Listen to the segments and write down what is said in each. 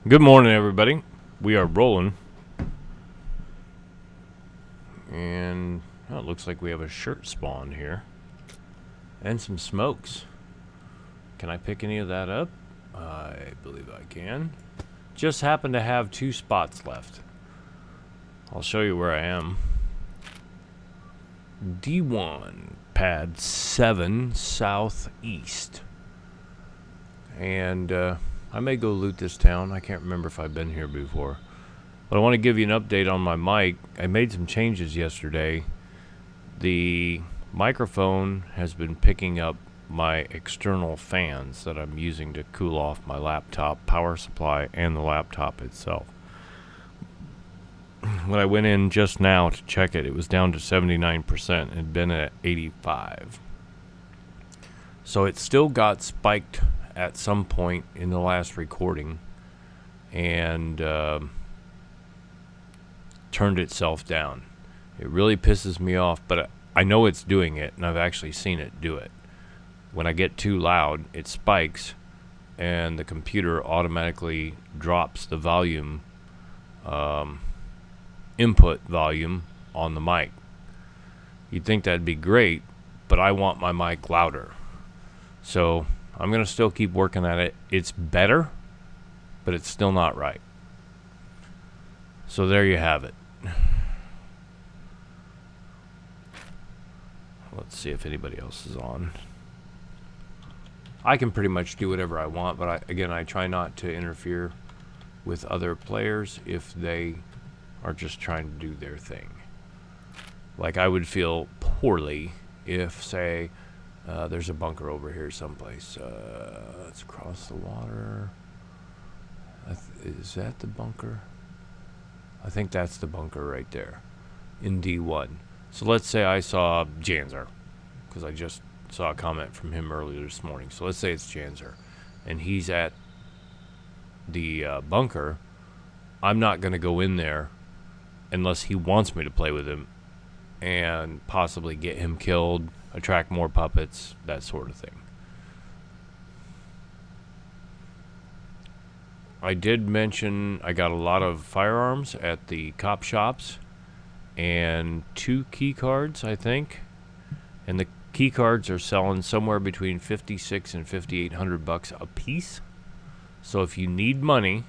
Good morning, everybody. We are rolling. And it looks like we have a shirt spawned here. And some smokes. Can I pick any of that up? I believe I can. Just happen to have 2 spots left. I'll show you where I am. D1P7W southeast. And I may go loot this town. I can't remember if I've been here before. But I want to give you an update on my mic. I made some changes yesterday. The microphone has been picking up my external fans that I'm using to cool off my laptop, power supply, and the laptop itself. When I went in just now to check it, it was down to 79%. It had been at 85. So it still got spiked at some point in the last recording and turned itself down. It really pisses me off, but I know it's doing it, and I've actually seen it do it. When I get too loud, it spikes, and the computer automatically drops the volume, input volume on the mic. You'd think that'd be great, but I want my mic louder. So I'm going to still keep working at it. It's better, but it's still not right. So there you have it. Let's see if anybody else is on. I can pretty much do whatever I want, but I try not to interfere with other players if they are just trying to do their thing. Like, I would feel poorly if, say, there's a bunker over here someplace. Let's cross the water. Is that the bunker? I think that's the bunker right there in D1. So let's say I saw Janzer, because I just saw a comment from him earlier this morning. So let's say it's Janzer, and he's at the bunker. I'm not going to go in there unless he wants me to play with him and possibly get him killed, attract more puppets, that sort of thing. I did mention I got a lot of firearms at the cop shops and 2 key cards, I think. And the key cards are selling somewhere between $5,600 and $5,800 a piece. So if you need money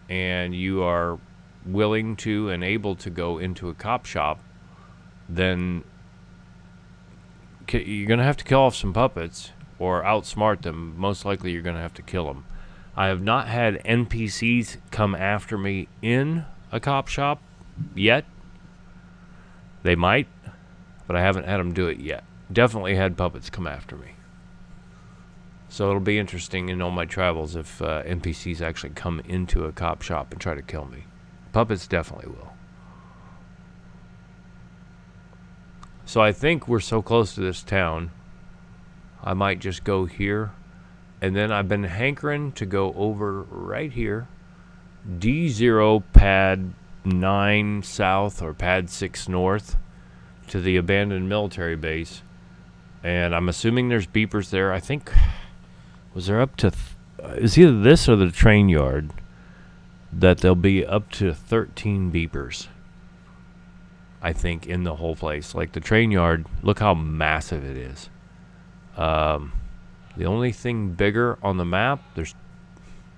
and you are willing to and able to go into a cop shop, then you're going to have to kill off some puppets or outsmart them. Most likely you're going to have to kill them. I have not had NPCs come after me in a cop shop yet. They might, but I haven't had them do it yet. Definitely had puppets come after me. So it'll be interesting in all my travels if NPCs actually come into a cop shop and try to kill me. Puppets definitely will. So I think we're so close to this town, I might just go here. And then I've been hankering to go over right here, D0 pad 9 south or pad 6 north to the abandoned military base. And I'm assuming there's beepers there. I think, was there up to, it's either this or the train yard, that there'll be up to 13 beepers, I think, in the whole place. Like the train yard, look how massive it is. The only thing bigger on the map, there's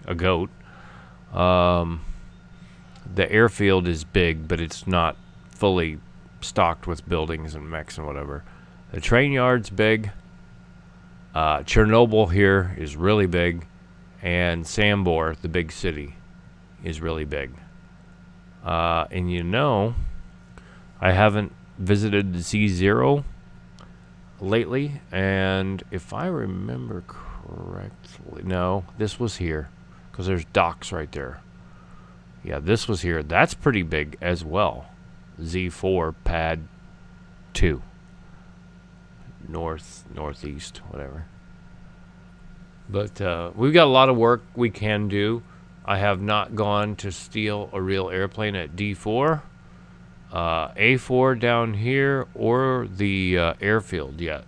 a goat. The airfield is big, but it's not fully stocked with buildings and mechs and whatever. The train yard's big. Chernobyl here is really big. And Sambor, the big city, is really big. And you know, I haven't visited the Z0 lately, and if I remember correctly, no, this was here, because there's docks right there. Yeah, this was here. That's pretty big as well. Z4 pad 2 northeast, whatever. But we've got a lot of work we can do. I have not gone to steal a real airplane at D4, A4 down here, or the airfield yet.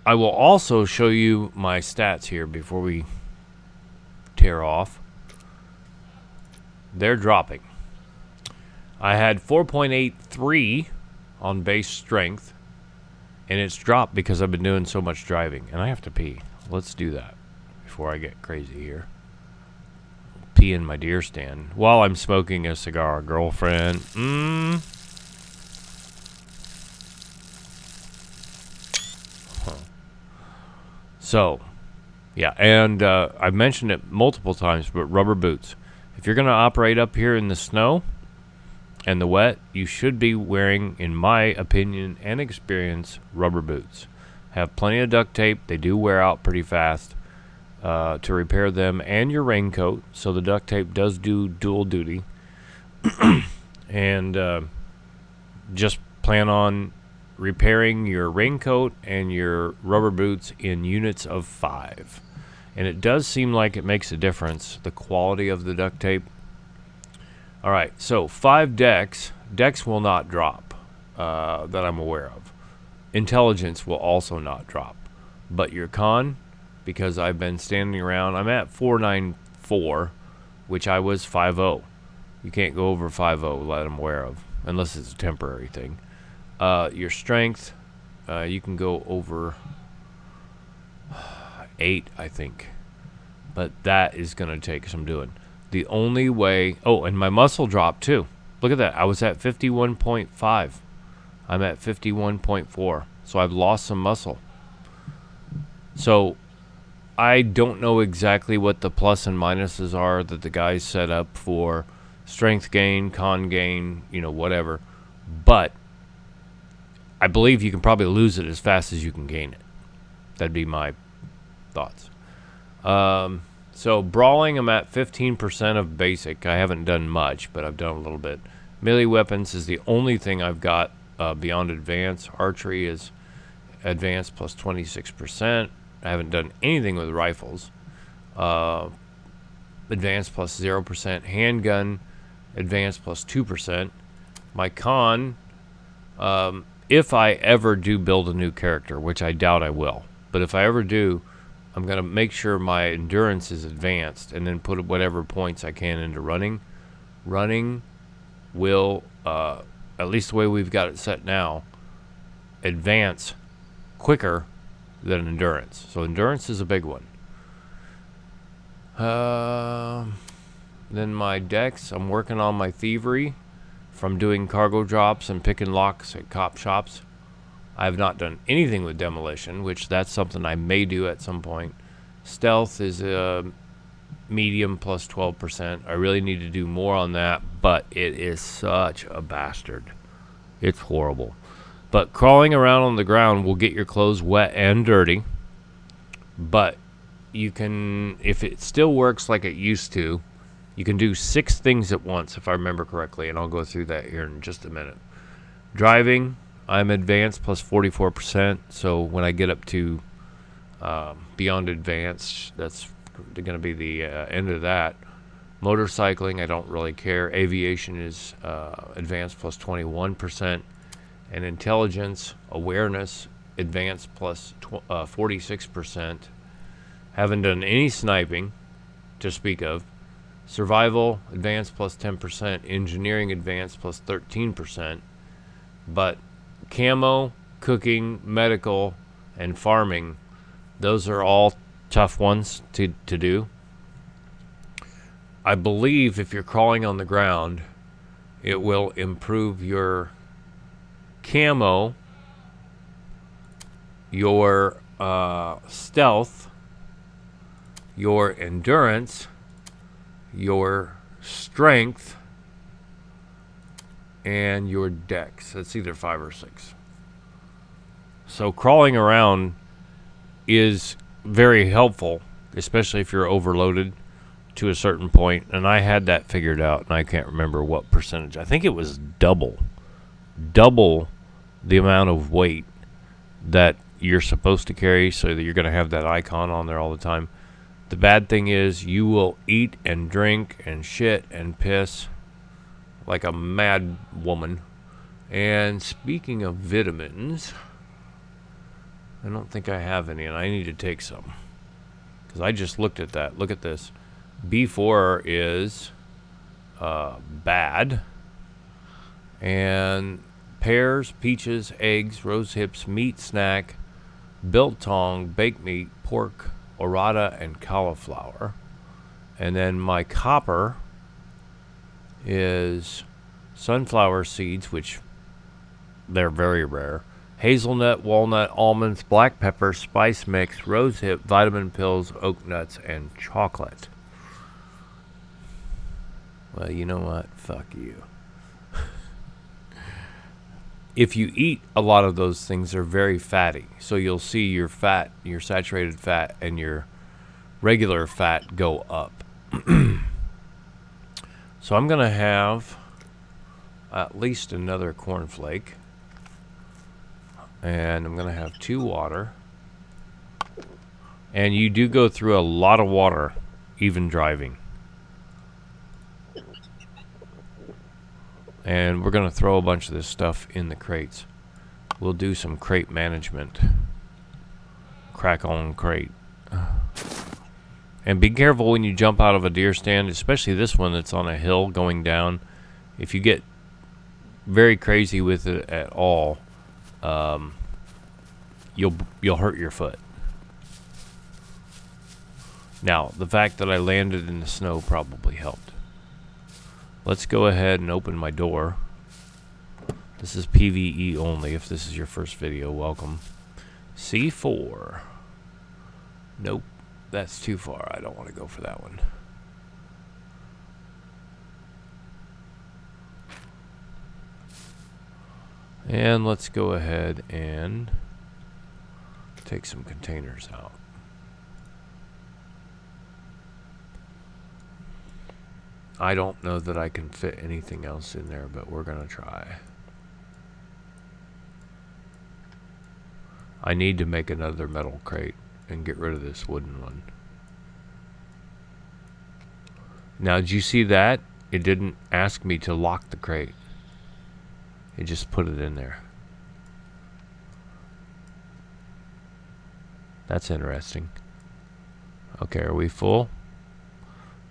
I will also show you my stats here before we tear off. They're dropping. I had 4.83 on base strength, and it's dropped because I've been doing so much driving, and I have to pee. Let's do that before I get crazy here. Pee in my deer stand while I'm smoking a cigar, girlfriend. So, yeah, and I've mentioned it multiple times, but rubber boots. If you're going to operate up here in the snow and the wet, you should be wearing, in my opinion and experience, rubber boots. Have plenty of duct tape. They do wear out pretty fast to repair them, and your raincoat. So the duct tape does do dual duty. And just plan on repairing your raincoat and your rubber boots in units of 5. And it does seem like it makes a difference, the quality of the duct tape. All right, so 5 decks. Decks will not drop that I'm aware of. Intelligence will also not drop. But your con, because I've been standing around, I'm at 494, which I was 5.0. You can't go over 5.0 that I'm aware of, unless it's a temporary thing. Your strength, you can go over 8, I think. But that is going to take some doing. The only way... Oh, and my muscle dropped, too. Look at that. I was at 51.5. I'm at 51.4. So I've lost some muscle. So I don't know exactly what the plus and minuses are that the guys set up for strength gain, con gain, whatever. But I believe you can probably lose it as fast as you can gain it. That'd be my thoughts. So brawling, I'm at 15% of basic. I haven't done much, but I've done a little bit. Melee weapons is the only thing I've got beyond advanced. Archery is advanced plus 26%. I haven't done anything with rifles. Advanced plus 0%. Handgun, advanced plus 2%. My con, if I ever do build a new character, which I doubt I will, but if I ever do, I'm going to make sure my endurance is advanced and then put whatever points I can into running. Running will, at least the way we've got it set now, advance quicker than endurance. So endurance is a big one. Then my decks, I'm working on my thievery from doing cargo drops and picking locks at cop shops. I have not done anything with demolition, which that's something I may do at some point. Stealth is a medium plus 12%. I really need to do more on that, but it is such a bastard. It's horrible. But crawling around on the ground will get your clothes wet and dirty. But you can, if it still works like it used to, you can do 6 things at once, if I remember correctly, and I'll go through that here in just a minute. Driving, I'm advanced plus 44%, so when I get up to beyond advanced, that's going to be the end of that. Motorcycling, I don't really care. Aviation is advanced plus 21%. And intelligence, awareness, advanced plus 46%. Haven't done any sniping to speak of. Survival, advanced plus 10%. Engineering, advanced plus 13%. But camo, cooking, medical, and farming, those are all tough ones to do. I believe if you're crawling on the ground, it will improve your camo, your stealth, your endurance, your strength, and your dex. That's either 5 or 6. So crawling around is very helpful, especially if you're overloaded to a certain point. And I had that figured out, and I can't remember what percentage. I think it was double the amount of weight that you're supposed to carry, so that you're going to have that icon on there all the time. The bad thing is you will eat and drink and shit and piss like a mad woman. And speaking of vitamins, I don't think I have any, and I need to take some, because I just looked at that. Look at this. B4 is bad. And pears, peaches, eggs, rose hips, meat snack, biltong, baked meat, pork, orata, and cauliflower. And then my copper is sunflower seeds, which they're very rare, hazelnut, walnut, almonds, black pepper, spice mix, rose hip, vitamin pills, oak nuts, and chocolate. Well, you know what? Fuck you. If you eat a lot of those things, they're very fatty. So you'll see your fat, your saturated fat, and your regular fat go up. So I'm going to have at least another cornflake. And I'm going to have 2 water. And you do go through a lot of water, even driving. And we're going to throw a bunch of this stuff in the crates. We'll do some crate management. Crack on crate. And be careful when you jump out of a deer stand, especially this one that's on a hill going down. If you get very crazy with it at all, you'll hurt your foot. Now, the fact that I landed in the snow probably helped. Let's go ahead and open my door. This is PvE only. If this is your first video, welcome. C4. Nope, that's too far. I don't want to go for that one. And let's go ahead and take some containers out. I don't know that I can fit anything else in there, but we're going to try. I need to make another metal crate and get rid of this wooden one. Now, did you see that? It didn't ask me to lock the crate. It just put it in there. That's interesting. Okay, are we full?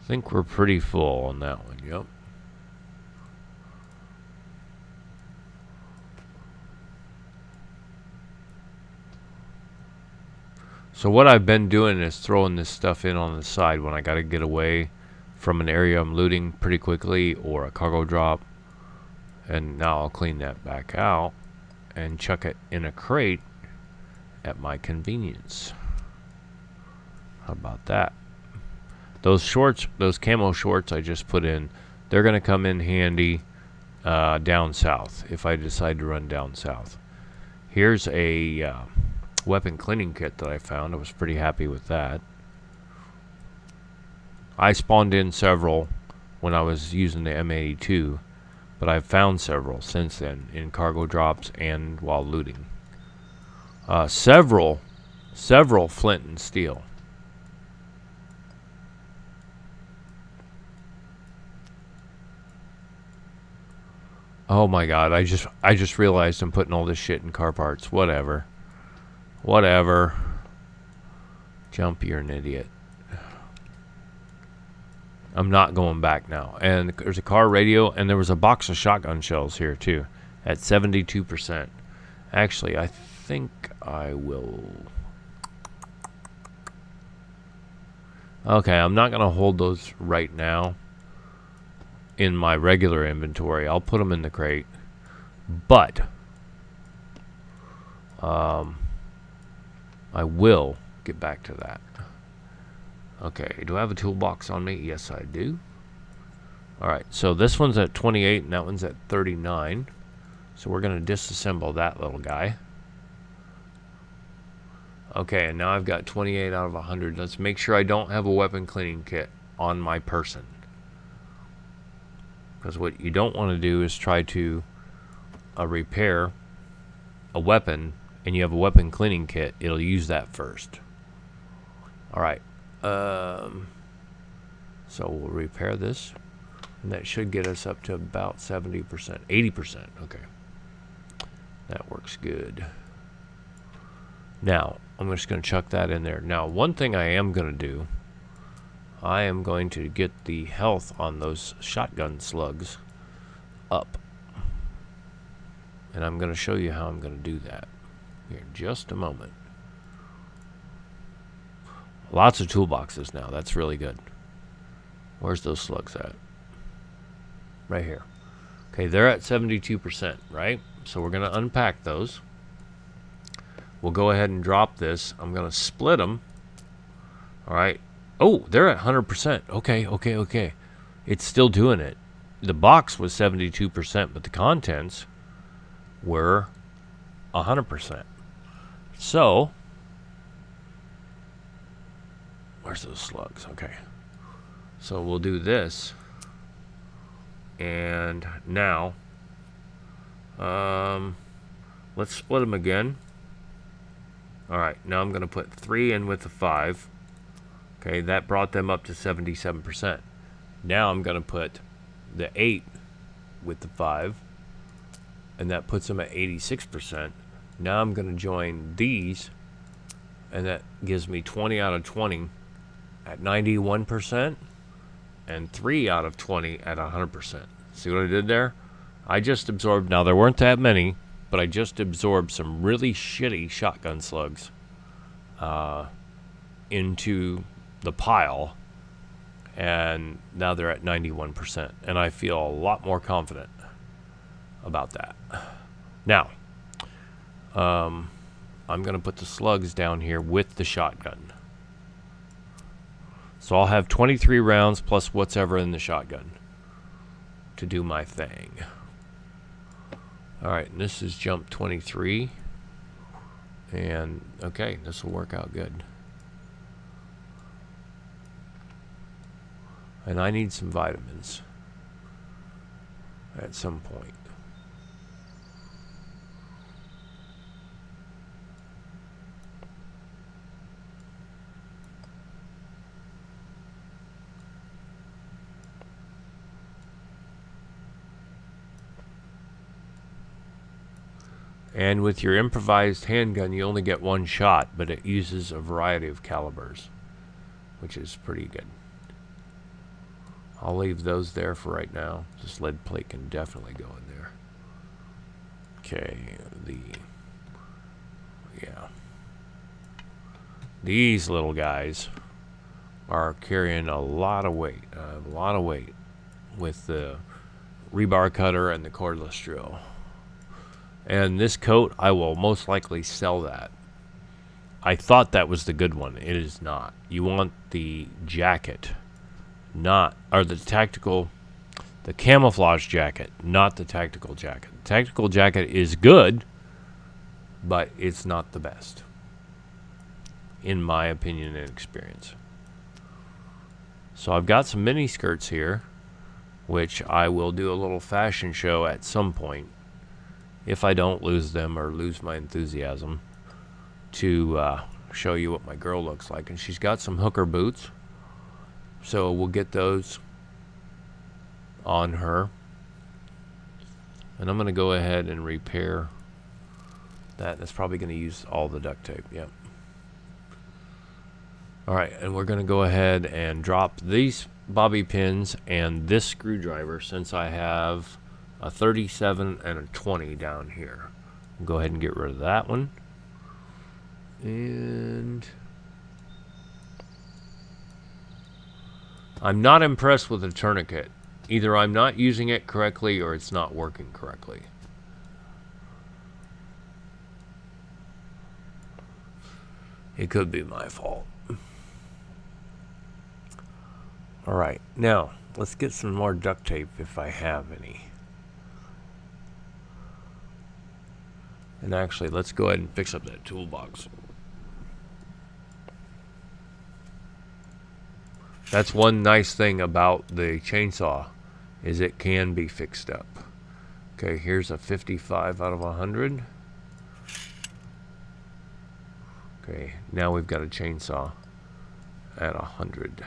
I think we're pretty full on that one, yep. So what I've been doing is throwing this stuff in on the side when I gotta get away from an area I'm looting pretty quickly or a cargo drop. And now I'll clean that back out and chuck it in a crate at my convenience. How about that? Those shorts, those camo shorts I just put in, they're going to come in handy down south if I decide to run down south. Here's a weapon cleaning kit that I found. I was pretty happy with that. I spawned in several when I was using the M82, but I've found several since then in cargo drops and while looting. Several flint and steel. Oh my god, I just realized I'm putting all this shit in car parts. Whatever. Jump, you're an idiot. I'm not going back now. And there's a car radio, and there was a box of shotgun shells here too, at 72%. Actually, I think I will... Okay, I'm not going to hold those right now in my regular inventory. I'll put them in the crate. But I will get back to that. Okay, do I have a toolbox on me? Yes, I do. Alright, so this one's at 28 and that one's at 39. So we're going to disassemble that little guy. Okay, and now I've got 28 out of 100. Let's make sure I don't have a weapon cleaning kit on my person. Because what you don't want to do is try to repair a weapon and you have a weapon cleaning kit. It'll use that first. Alright. So we'll repair this. And that should get us up to about 70%. 80%. Okay. That works good. Now, I'm just going to chuck that in there. Now, one thing I am going to do, I am going to get the health on those shotgun slugs up. And I'm going to show you how I'm going to do that here in just a moment. Lots of toolboxes now. That's really good. Where's those slugs at? Right here. Okay, they're at 72%, right? So we're going to unpack those. We'll go ahead and drop this. I'm going to split them. All right. Oh, they're at 100%. Okay. It's still doing it. The box was 72%, but the contents were 100%. So, where's those slugs? Okay. So we'll do this. And now, let's split them again. All right, now I'm going to put 3 in with the 5. Okay, that brought them up to 77%. Now I'm going to put the 8 with the 5, and that puts them at 86%. Now I'm going to join these, and that gives me 20 out of 20 at 91%, and 3 out of 20 at 100%. See what I did there? I just absorbed, now there weren't that many, but I just absorbed some really shitty shotgun slugs into the pile, and now they're at 91%, and I feel a lot more confident about that. Now, I'm going to put the slugs down here with the shotgun. So I'll have 23 rounds plus whatever in the shotgun to do my thing. Alright, and this is jump 23. And, okay, this will work out good. And I need some vitamins at some point. And with your improvised handgun, you only get one shot, but it uses a variety of calibers, which is pretty good. I'll leave those there for right now. This lead plate can definitely go in there. Okay, these little guys are carrying a lot of weight. With the rebar cutter and the cordless drill. And this coat, I will most likely sell that. I thought that was the good one. It is not. You want the jacket, or the tactical, the camouflage jacket, not the tactical jacket. The tactical jacket is good, but it's not the best, in my opinion and experience. So I've got some mini skirts here, which I will do a little fashion show at some point, if I don't lose them or lose my enthusiasm, to show you what my girl looks like. And she's got some hooker boots, so we'll get those on her. And I'm going to go ahead and repair that. That's probably going to use all the duct tape. Yep. Alright, and we're going to go ahead and drop these bobby pins and this screwdriver, since I have a 37 and a 20 down here. Go ahead and get rid of that one. And I'm not impressed with the tourniquet. Either I'm not using it correctly or it's not working correctly. It could be my fault. Alright, now let's get some more duct tape if I have any. And actually, let's go ahead and fix up that toolbox. That's one nice thing about the chainsaw, is it can be fixed up. Okay, here's a 55 out of 100. Okay, now we've got a chainsaw at 100%.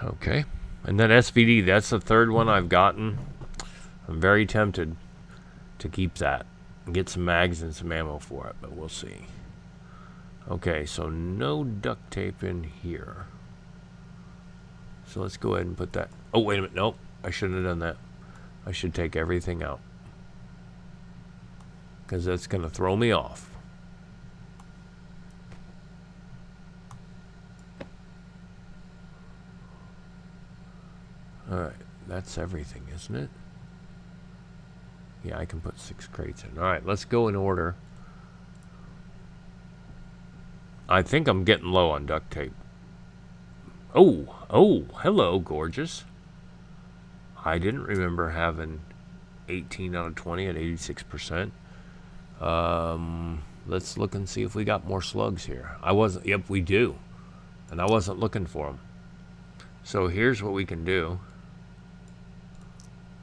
Okay, and then SVD, that's the third one I've gotten. I'm very tempted to keep that and get some mags and some ammo for it, but we'll see. Okay, so no duct tape in here. So let's go ahead and put that. Oh, wait a minute. Nope. I shouldn't have done that. I should take everything out, because that's going to throw me off. Alright, that's everything, isn't it? Yeah, I can put 6 crates in. Alright, let's go in order. I think I'm getting low on duct tape. Oh, hello, gorgeous. I didn't remember having 18 out of 20 at 86%. Let's look and see if we got more slugs here. Yep, we do. And I wasn't looking for them. So here's what we can do.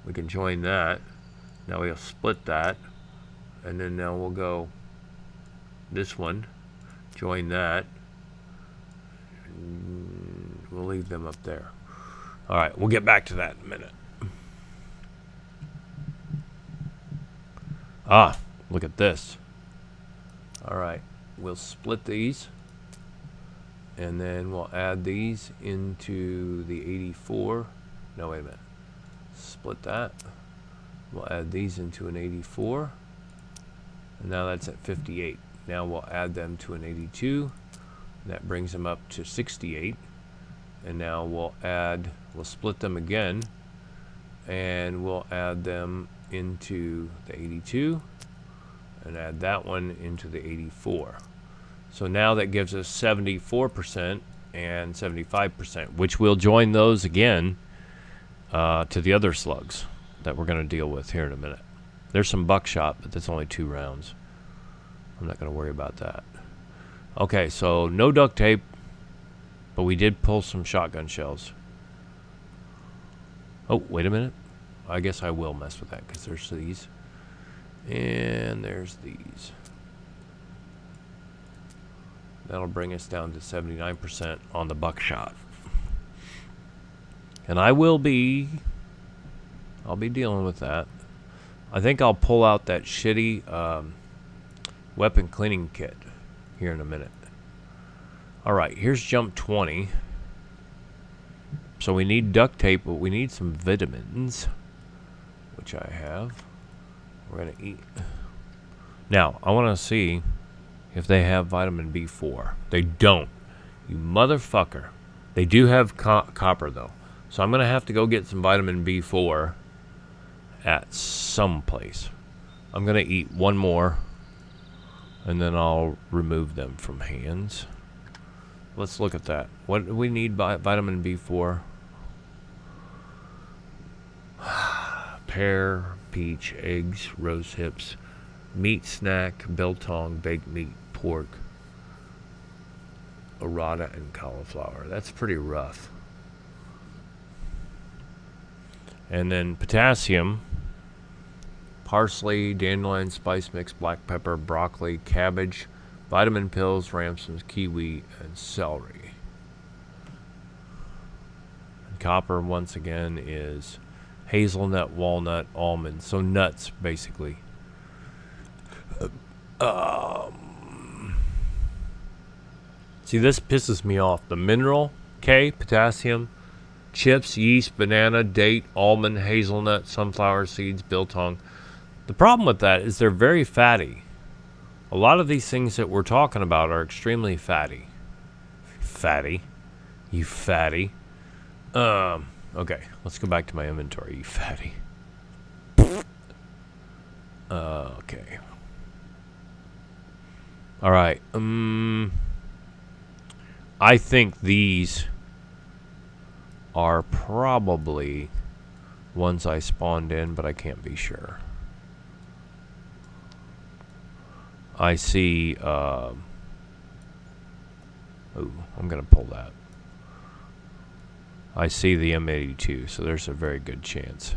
We can join that. Now we'll split that. And then now we'll go this one. Join that. We'll leave them up there. Alright, we'll get back to that in a minute. Ah, look at this. Alright, we'll split these. And then we'll add these into the 84. No, wait a minute. Split that. We'll add these into an 84. And now that's at 58. Now we'll add them to an 82. That brings them up to 68. And now we'll split them again. And we'll add them into the 82. And add that one into the 84. So now that gives us 74% and 75%, which we'll join those again to the other slugs that we're going to deal with here in a minute. There's some buckshot, but that's only 2 rounds. I'm not going to worry about that. Okay, so no duct tape, but we did pull some shotgun shells. Oh, wait a minute. I guess I will mess with that because there's these. And there's these. That'll bring us down to 79% on the buckshot. And I'll be dealing with that. I think I'll pull out that shitty weapon cleaning kit here in a minute. Alright, here's jump 20. So we need duct tape, but we need some vitamins, which I have. We're going to eat. Now, I want to see if they have vitamin B4. They don't. You motherfucker. They do have copper, though. So I'm going to have to go get some vitamin B4 at some place. I'm going to eat one more, and then I'll remove them from hands. Let's look at that. What do we need vitamin B4? Pear, peach, eggs, rose hips, meat snack, biltong, baked meat, pork, arata, and cauliflower. That's pretty rough. And then potassium, parsley, dandelion, spice mix, black pepper, broccoli, cabbage, vitamin pills, Ramson's, kiwi, and celery. And copper, once again, is hazelnut, walnut, almond. So nuts, basically. See, this pisses me off. The mineral, K, potassium, chips, yeast, banana, date, almond, hazelnut, sunflower seeds, biltong. The problem with that is they're very fatty. A lot of these things that we're talking about are extremely fatty. Fatty. You fatty. Okay, let's go back to my inventory, you fatty. Okay. Alright, I think these are probably ones I spawned in, but I can't be sure. I see, oh, I'm going to pull that. I see the M82, so there's a very good chance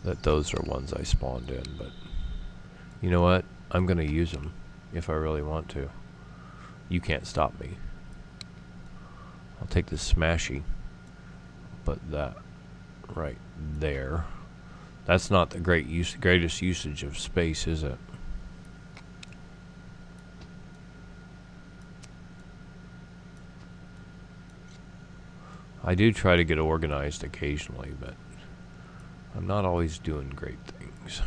that those are ones I spawned in, but you know what? I'm going to use them if I really want to. You can't stop me. I'll take this smashy, put that right there. That's not the greatest usage of space, is it? I do try to get organized occasionally, but I'm not always doing great things.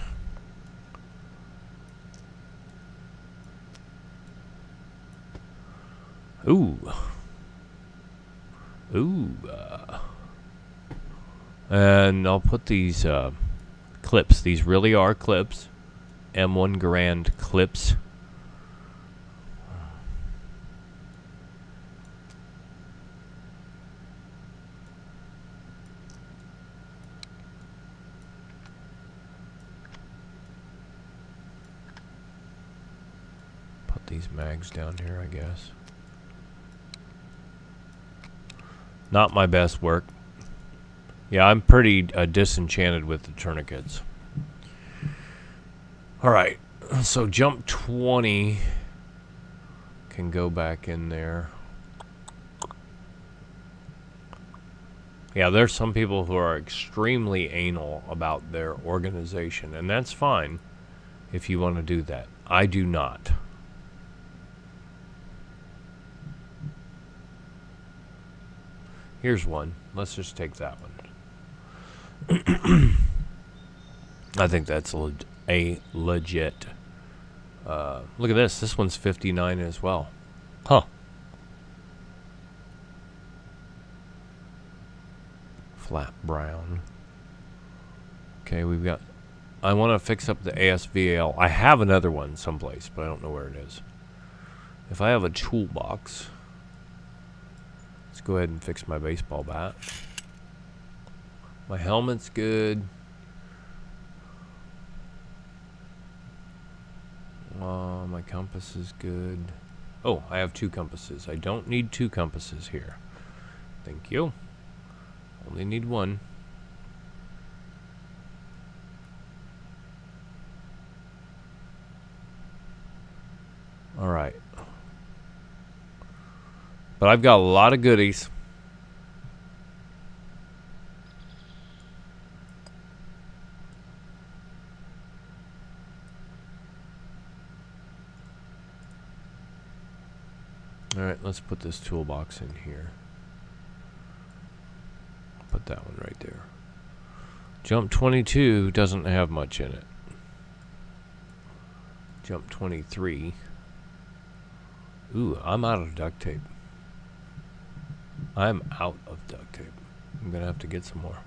Ooh. Ooh. And I'll put these clips. These really are clips. M1 Garand clips. Put these mags down here, I guess. Not my best work. Yeah, I'm pretty disenchanted with the tourniquets. Alright, so jump 20 can go back in there. Yeah, there's some people who are extremely anal about their organization, and that's fine if you want to do that. I do not. Here's one. Let's just take that one. I think that's a legit. Look at this. This one's 59 as well. Huh. Flat brown. Okay, we've got... I want to fix up the ASVAL. I have another one someplace, but I don't know where it is. If I have a toolbox... Let's go ahead and fix my baseball bat. My helmet's good. My compass is good. Oh, I have 2 compasses. I don't need 2 compasses here. Thank you. Only need 1. Alright. But I've got a lot of goodies. Alright, let's put this toolbox in here. Put that one right there. Jump 22 doesn't have much in it. Jump 23. Ooh, I'm out of duct tape. I'm out of duct tape. I'm gonna have to get some more.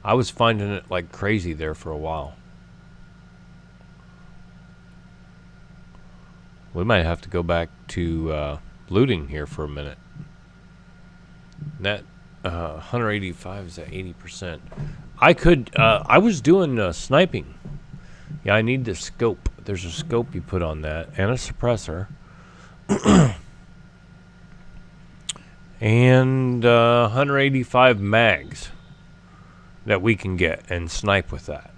I was finding it like crazy there for a while. We might have to go back to looting here for a minute. That 185 is at 80%. I could, I was doing sniping. Yeah, I need the scope. There's a scope you put on that and a suppressor. And 185 mags that we can get and snipe with that.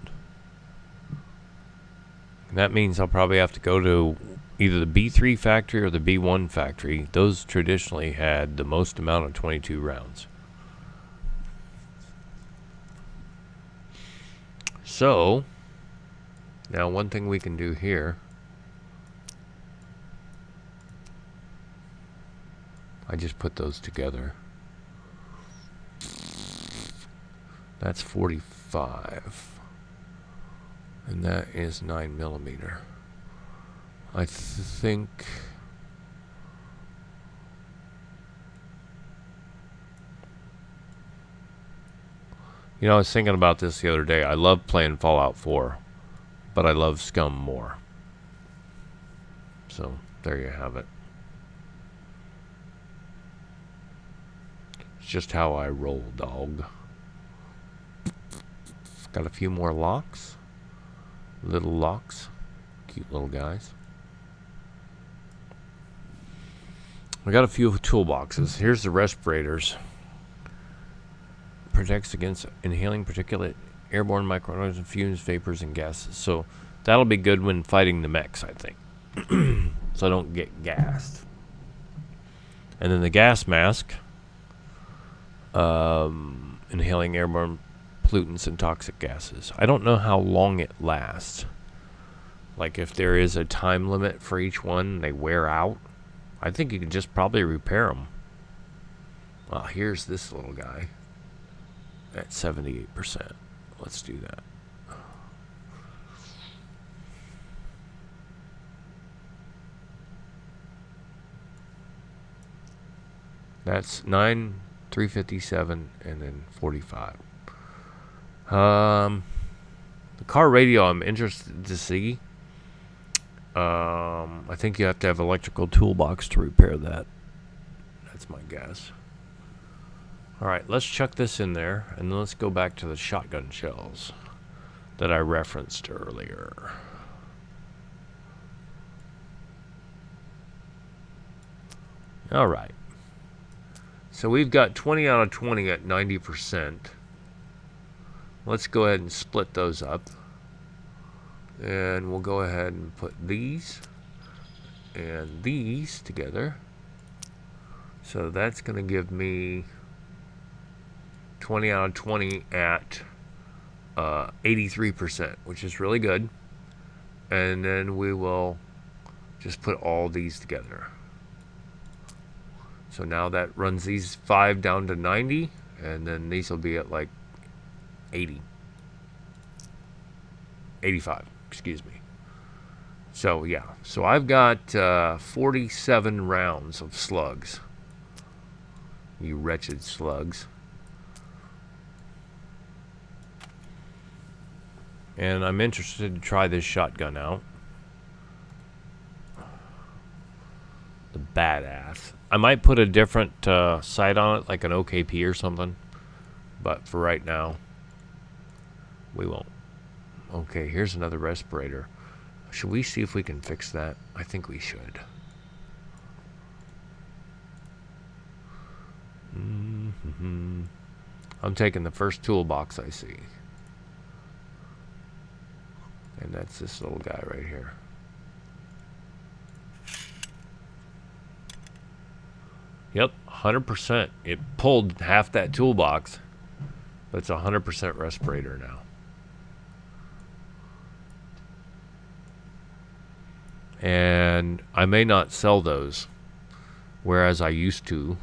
And that means I'll probably have to go to either the B3 factory or the B1 factory. Those traditionally had the most amount of 22 rounds. So, now one thing we can do here, I just put those together. That's 45. And that is 9mm. I think... You know, I was thinking about this the other day. I love playing Fallout 4, but I love SCUM more. So, there you have it. It's just how I roll, dog. Got a few more locks. Little locks. Cute little guys. I got a few toolboxes. Here's the respirators. Protects against inhaling particulate, airborne microorganisms, fumes, vapors, and gases. So that'll be good when fighting the mechs, I think. So I don't get gassed. And then the gas mask. Inhaling airborne pollutants and toxic gases. I don't know how long it lasts. Like if there is a time limit for each one, they wear out. I think you can just probably repair them. Well, here's this little guy at 78%. Let's do that. That's 357, and then 45. The car radio I'm interested to see. I think you have to have electrical toolbox to repair that. That's my guess. Alright, let's chuck this in there, and then let's go back to the shotgun shells that I referenced earlier. Alright. So we've got 20 out of 20 at 90%. Let's go ahead and split those up. And we'll go ahead and put these and these together. So that's going to give me 20 out of 20 at 83%, which is really good. And then we will just put all these together. So now that runs these 5 down to 90, and then these will be at like 80. 85, excuse me. So yeah, so I've got 47 rounds of slugs. You wretched slugs. And I'm interested to try this shotgun out. The badass. I might put a different sight on it, like an OKP or something. But for right now, we won't. Okay, here's another respirator. Should we see if we can fix that? I think we should. I'm taking the first toolbox I see. And that's this little guy right here. Yep, 100%. It pulled half that toolbox, but it's a 100% respirator now. And I may not sell those, whereas I used to.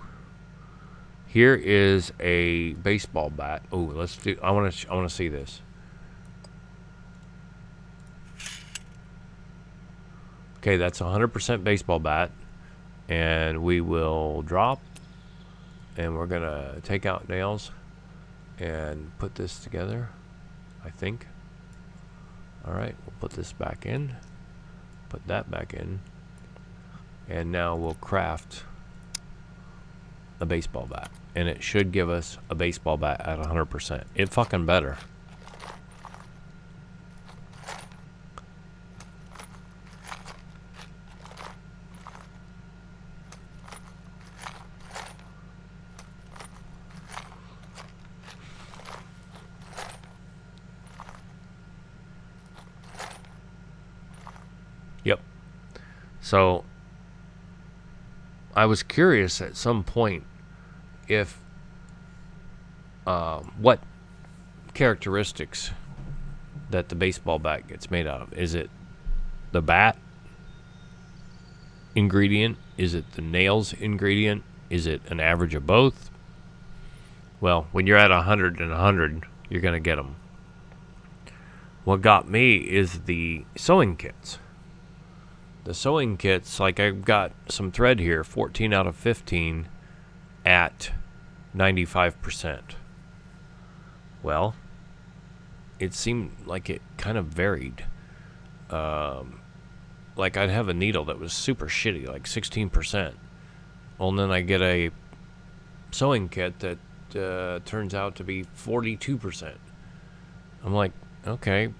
Here is a baseball bat. Oh, let's do. I want to see this. Okay, that's 100% baseball bat. And we will drop, and we're gonna take out nails and put this together, I think. Alright, we'll put this back in, put that back in, and now we'll craft a baseball bat. And it should give us a baseball bat at 100%. It fucking better. Yep. So I was curious at some point if what characteristics that the baseball bat gets made out of. Is it the bat ingredient? Is it the nails ingredient? Is it an average of both? Well, when you're at 100 and 100, you're going to get them. What got me is the sewing kits. The sewing kits, like I've got some thread here, 14 out of 15 at 95%. Well, it seemed like it kind of varied. Like I'd have a needle that was super shitty, like 16%. Well, and then I get a sewing kit that turns out to be 42%. I'm like, okay.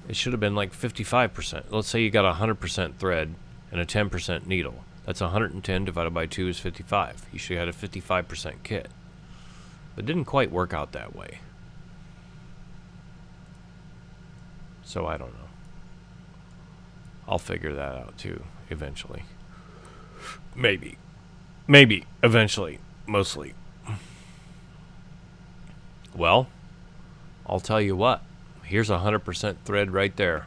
It should have been like 55%. Let's say you got 100% thread and a 10% needle. That's 110 divided by 2 is 55. You should have had a 55% kit. But it didn't quite work out that way. So I don't know. I'll figure that out too, eventually. Maybe. Maybe, eventually. Mostly. Well, I'll tell you what. Here's 100% thread right there.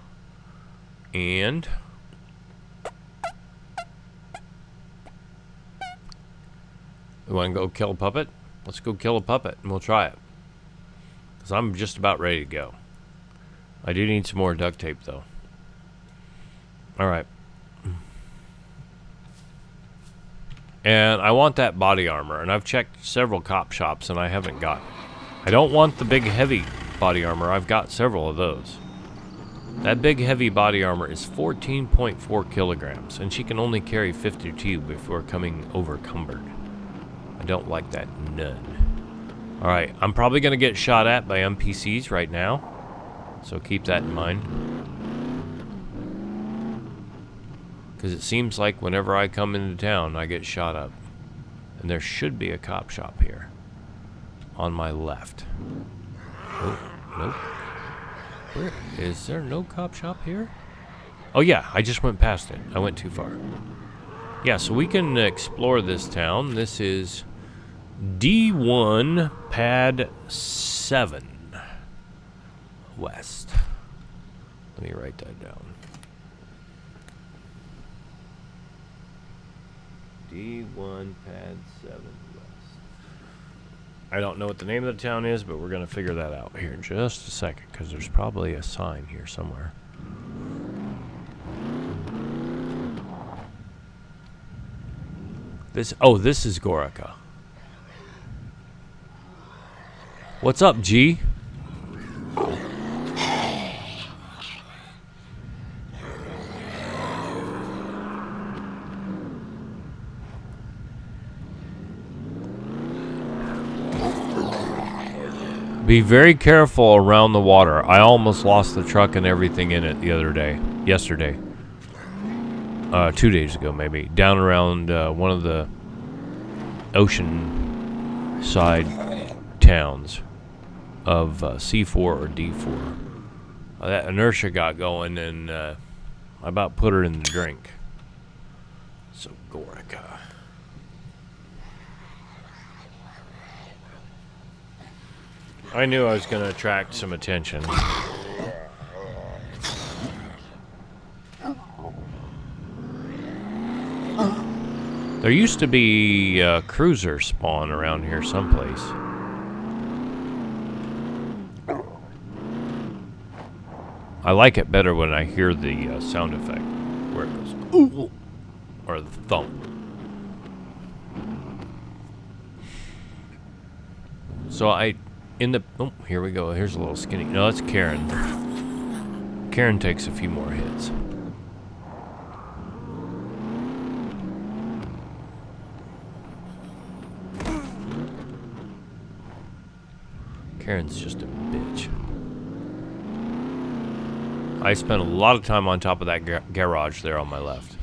And We want to go kill a puppet? Let's go kill a puppet, and we'll try it. Because I'm just about ready to go. I do need some more duct tape, though. Alright. And I want that body armor, and I've checked several cop shops, and I haven't got it. I don't want the big, heavy body armor. I've got several of those. That big, heavy body armor is 14.4 kilograms, and she can only carry 52 before coming overcumbered. I don't like that none. Alright, I'm probably going to get shot at by NPCs right now, so keep that in mind. Because it seems like whenever I come into town, I get shot up. And there should be a cop shop here. On my left. Oh, nope. Where is there no cop shop here? Oh yeah, I just went past it. I went too far. Yeah, so we can explore this town. This is D1P7W. West. Let me write that down. D1P7W West. I don't know what the name of the town is, but we're going to figure that out here in just a second, because there's probably a sign here somewhere. This is Gorica. What's up, G? Be very careful around the water. I almost lost the truck and everything in it the other day. Yesterday. 2 days ago, maybe. Down around one of the ocean side towns of C4 or D4. That inertia got going, and I about put her in the drink. So, Gorica. I knew I was going to attract some attention. There used to be a cruiser spawn around here someplace. I like it better when I hear the sound effect, where it goes, ooh, or the thump. So oh, here we go. Here's a little skinny. No, that's Karen. Karen takes a few more hits. Karen's just a bitch. I spent a lot of time on top of that garage there on my left.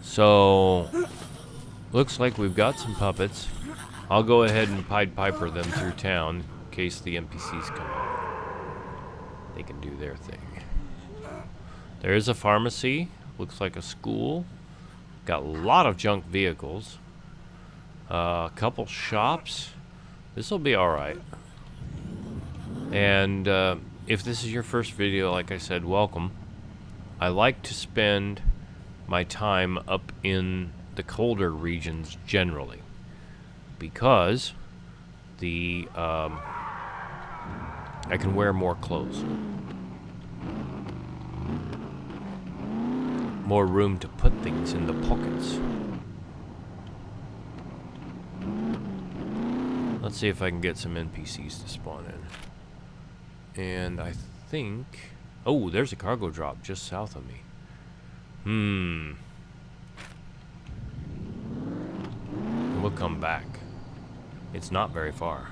So, looks like we've got some puppets. I'll go ahead and Pied Piper them through town in case the NPCs come out. They can do their thing. There is a pharmacy. Looks like a school. Got a lot of junk vehicles. A couple shops. This will be alright. And if this is your first video, like I said, welcome. I like to spend my time up in the colder regions generally, because I can wear more clothes. More room to put things in the pockets. Let's see if I can get some NPCs to spawn in. And I think... Oh, there's a cargo drop just south of me. And we'll come back. It's not very far.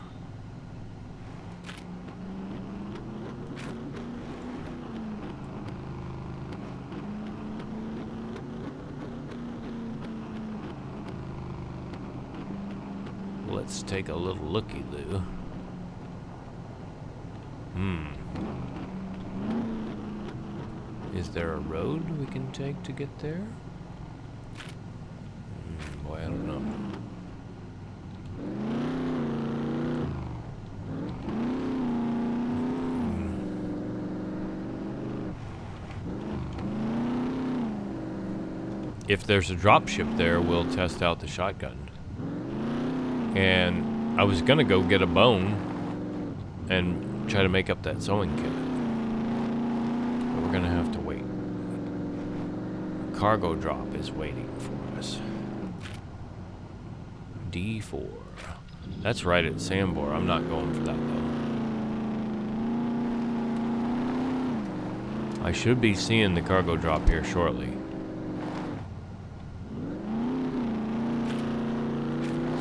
Let's take a little looky-loo. Is there a road we can take to get there? Boy, I don't know. if there's a drop ship there, we'll test out the shotgun. And I was gonna go get a bone and try to make up that sewing kit. But we're gonna have to wait. Cargo drop is waiting for us. D4. That's right at Sambor. I'm not going for that though. I should be seeing the cargo drop here shortly.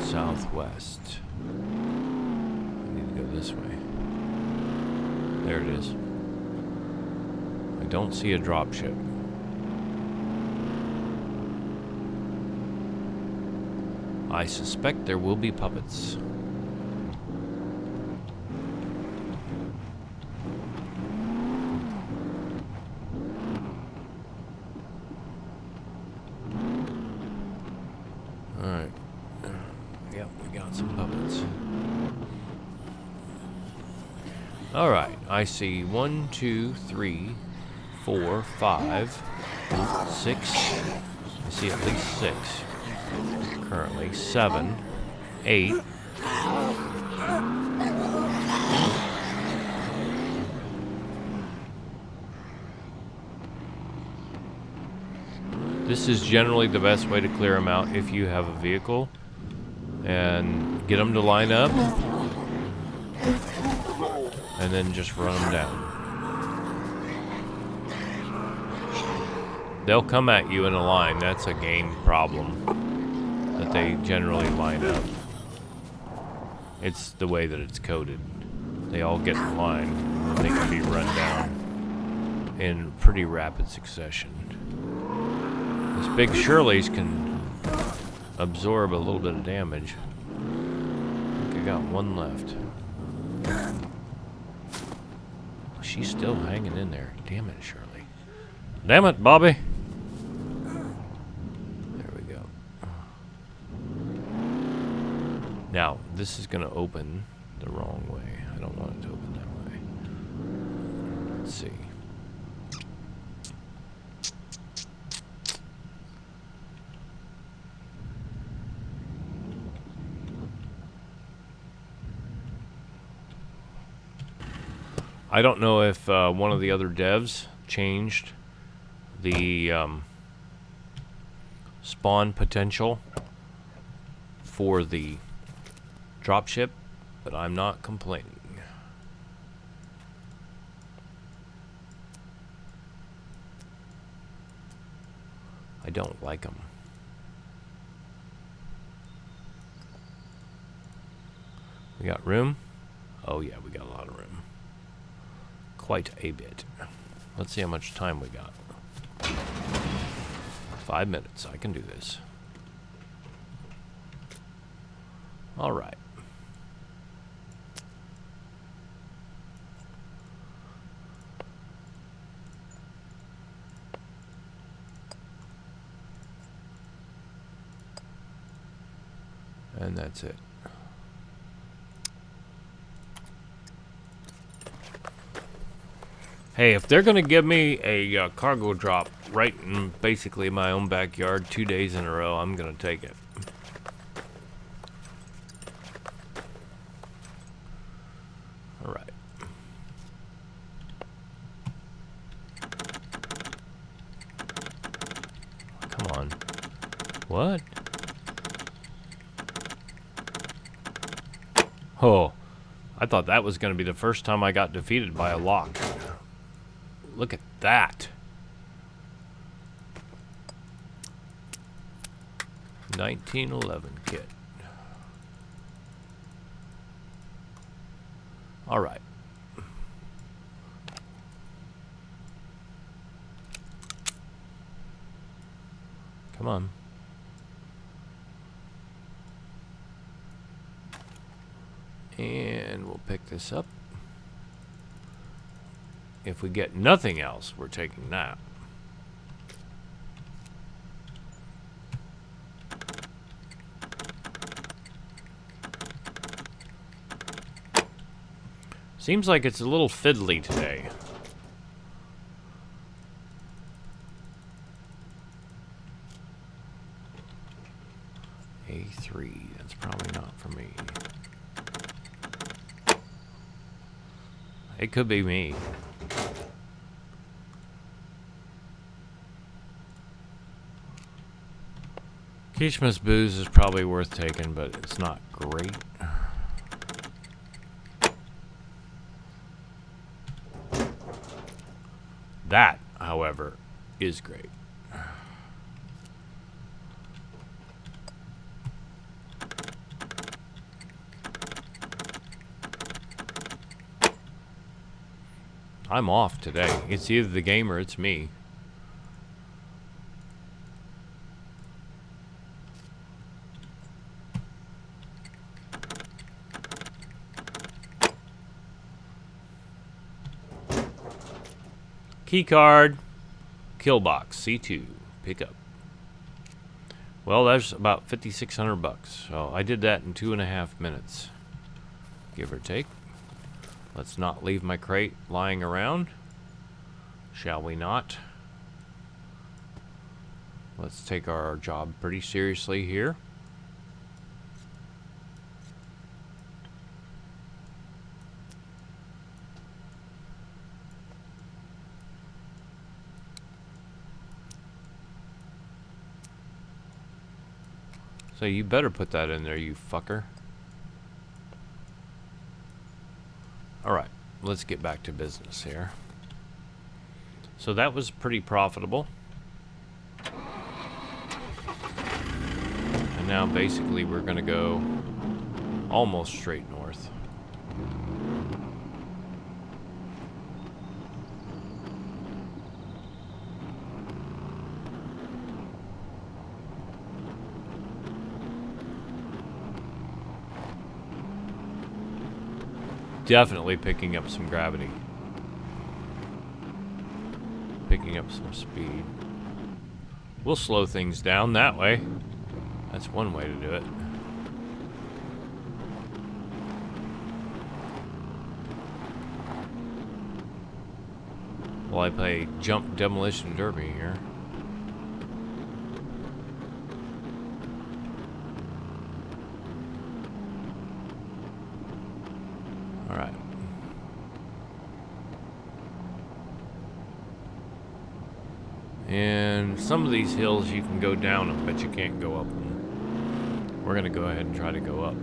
Southwest. I need to go this way. There it is. I don't see a drop ship. I suspect there will be puppets. Alright. Yep, we got some puppets. Alright, I see 1, 2, 3, 4, 5, 6. I see at least 6. Currently 7, 8. This is generally the best way to clear them out if you have a vehicle, and get them to line up and then just run them down. They'll come at you in a line. That's a game problem, that they generally line up. It's the way that it's coded. They all get in line and they can be run down in pretty rapid succession. These big Shirleys can absorb a little bit of damage. I think I got one left. She's still hanging in there. Damn it, Shirley. Damn it, Bobby. There we go. Now, this is going to open the wrong way. I don't want it to open that way. Let's see. I don't know if one of the other devs changed the spawn potential for the dropship, but I'm not complaining. I don't like them. We got room? Oh yeah, we got a lot of room. Quite a bit. Let's see how much time we got. 5 minutes. I can do this. All right. And that's it. Hey, if they're going to give me a cargo drop right in basically my own backyard 2 days in a row, I'm going to take it. All right. Come on. What? Oh, I thought that was going to be the first time I got defeated by a lock. Look at that. 1911 kit. All right. Come on. And we'll pick this up. If we get nothing else, we're taking that. Seems like it's a little fiddly today. A3. That's probably not for me. It could be me. Kishma's booze is probably worth taking, but it's not great. That, however, is great. I'm off today. It's either the game or it's me. Key card, kill box, C2, pick up. Well, that's about 5,600 bucks. So I did that in 2.5 minutes, give or take. Let's not leave my crate lying around, shall we not? Let's take our job pretty seriously here. So you better put that in there, you fucker. Alright, let's get back to business here. So that was pretty profitable. And now basically we're going to go almost straight north. Definitely picking up some gravity. Picking up some speed. We'll slow things down that way. That's one way to do it. While I play Jump Demolition Derby here. Alright. And some of these hills you can go down them, but you can't go up them. We're going to go ahead and try to go up.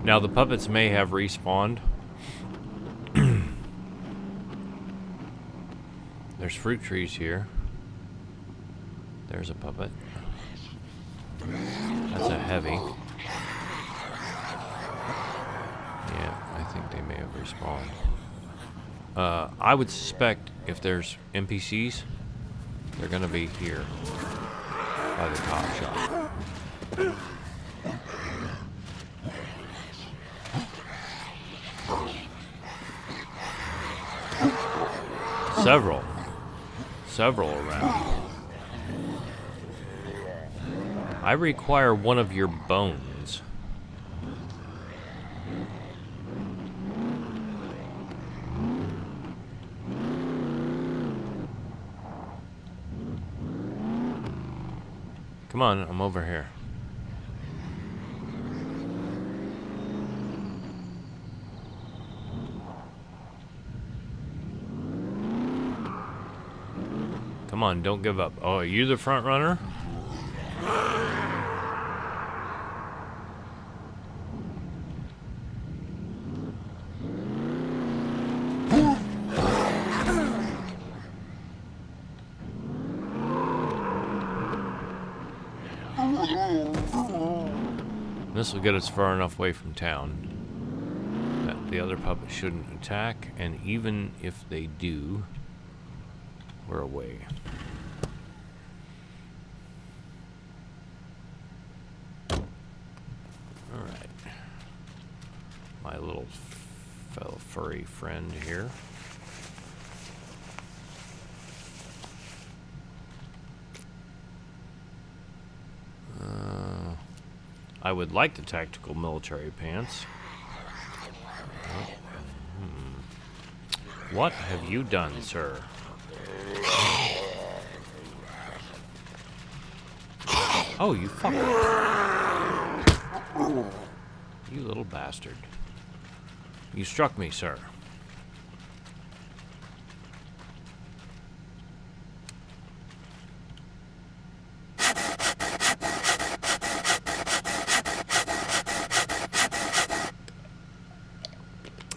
Now the puppets may have respawned. There's fruit trees here. There's a puppet. That's a heavy. Yeah, I think they may have respawned. I would suspect if there's NPCs, they're gonna be here by the top shop. Several around. I require one of your bones. Come on, I'm over here. Come on, don't give up. Oh, are you the front runner? This will get us far enough away from town that the other puppets shouldn't attack, and even if they do, we're away. Alright. My little fellow furry friend here. I would like the tactical military pants. What have you done, sir? Oh, you fucker. You little bastard. You struck me, sir.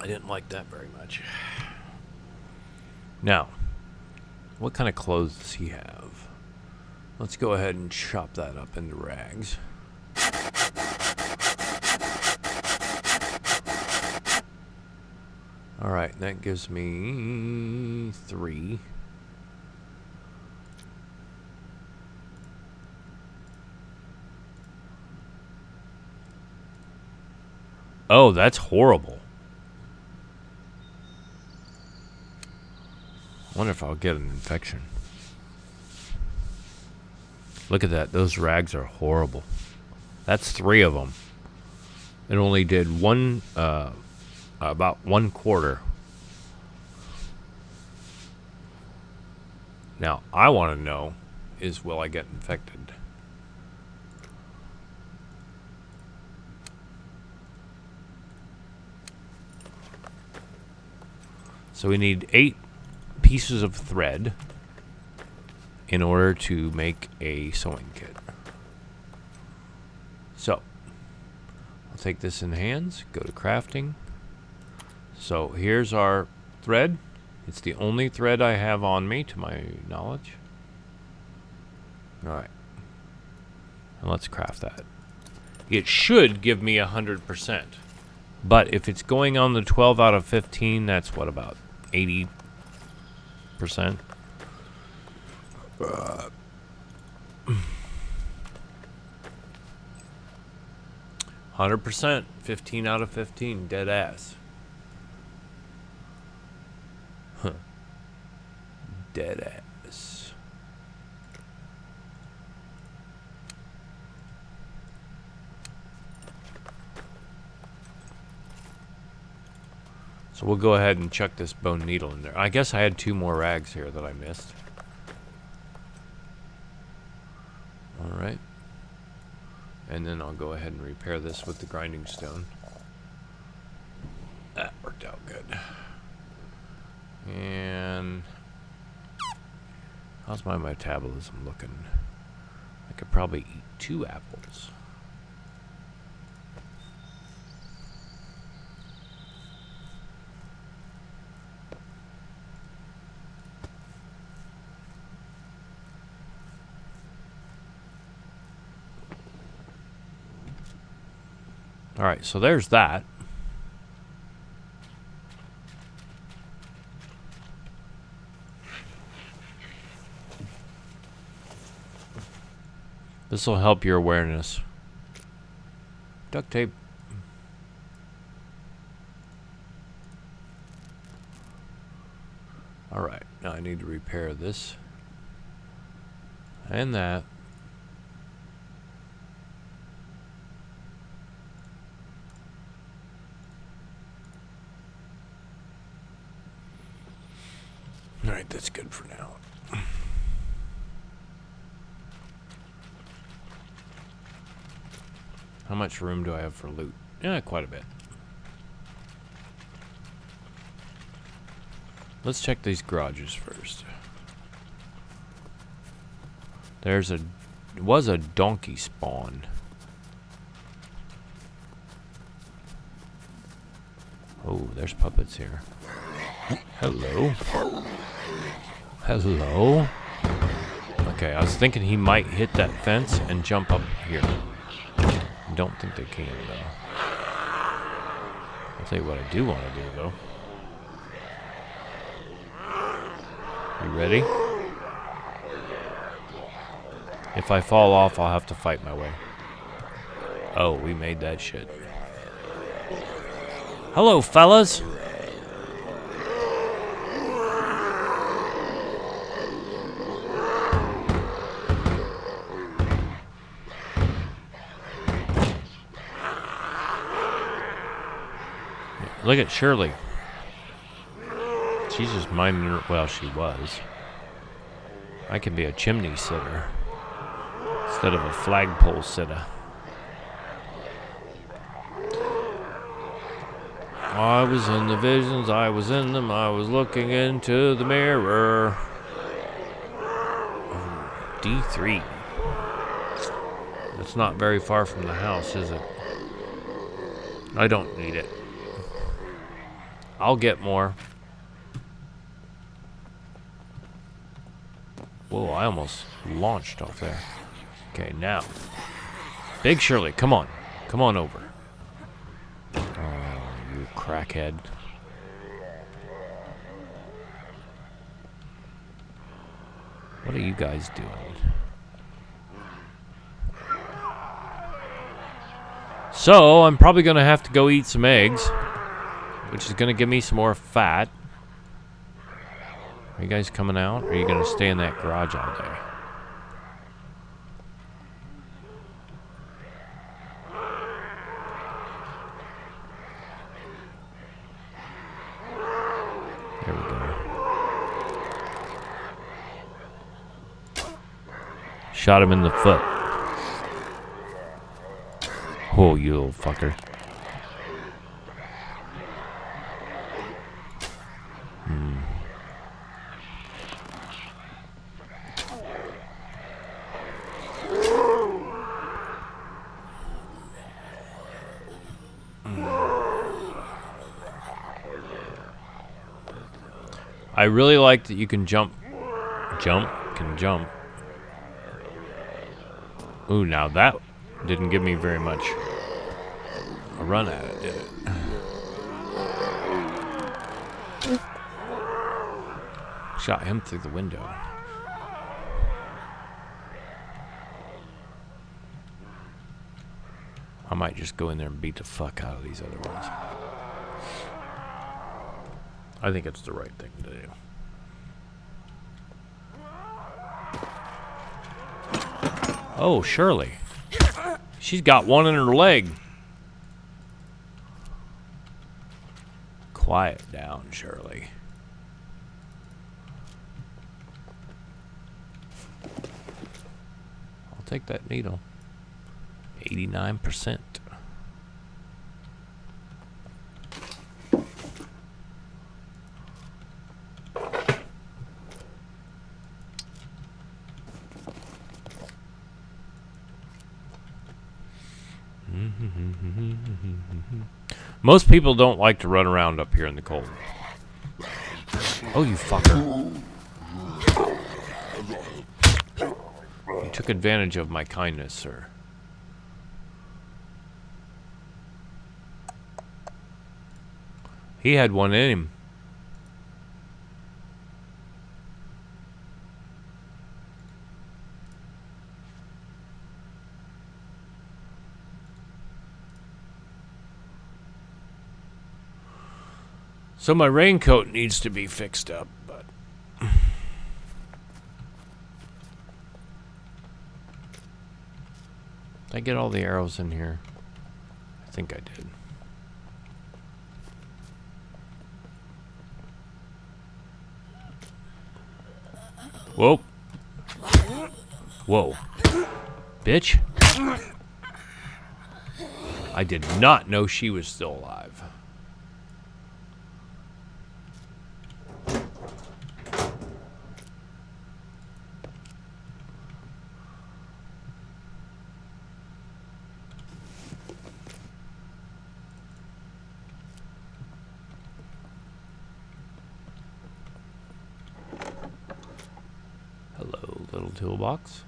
I didn't like that very much. Now, what kind of clothes does he have? Let's go ahead and chop that up into rags. Alright, that gives me 3. Oh, that's horrible. I wonder if I'll get an infection. Look at that. Those rags are horrible. That's 3 of them. It only did one, about 1/4. Now, I want to know is, will I get infected? So we need 8 pieces of thread in order to make a sewing kit. So, I'll take this in hands, go to crafting. So here's our thread. It's the only thread I have on me, to my knowledge. Alright. And let's craft that. It should give me 100%. But if it's going on the 12 out of 15, that's what, about 80%? 100%, 15 out of 15, dead ass. Huh. Dead ass. So we'll go ahead and chuck this bone needle in there. I guess I had 2 more rags here that I missed. Alright. And then I'll go ahead and repair this with the grinding stone. That worked out good. And how's my metabolism looking? I could probably eat 2 apples. Alright, so there's that. This will help your awareness. Duct tape. Alright, now I need to repair this. And that. Alright, that's good for now. How much room do I have for loot? Yeah, quite a bit. Let's check these garages first. There's a... It was a donkey spawn. Oh, there's puppets here. Hello. Hello. Okay, I was thinking he might hit that fence and jump up here. I don't think they can, though. I'll tell you what I do want to do, though. You ready? If I fall off, I'll have to fight my way. Oh, we made that shit. Hello, fellas. Look at Shirley. She's just minding her. Well, she was. I can be a chimney sitter instead of a flagpole sitter. I was in the visions, I was in them, I was looking into the mirror. D3. It's not very far from the house, is it? I don't need it. I'll get more. Whoa, I almost launched off there. Okay, now. Big Shirley, come on. Come on over. Oh, you crackhead. What are you guys doing? So, I'm probably going to have to go eat some eggs, which is going to give me some more fat. Are you guys coming out, or are you going to stay in that garage all day? There we go. Shot him in the foot. Oh, you little fucker. I really like that you can jump. Can jump. Ooh, now that didn't give me very much a run at it, did it? Shot him through the window. I might just go in there and beat the fuck out of these other ones. I think it's the right thing to do. Oh, Shirley. She's got one in her leg. Quiet down, Shirley. I'll take that needle. 89%. Most people don't like to run around up here in the cold. Oh, you fucker. You took advantage of my kindness, sir. He had one in him. So my raincoat needs to be fixed up, but did I get all the arrows in here? I think I did. Whoa. Whoa. Bitch. I did not know she was still alive. Hello, little toolbox.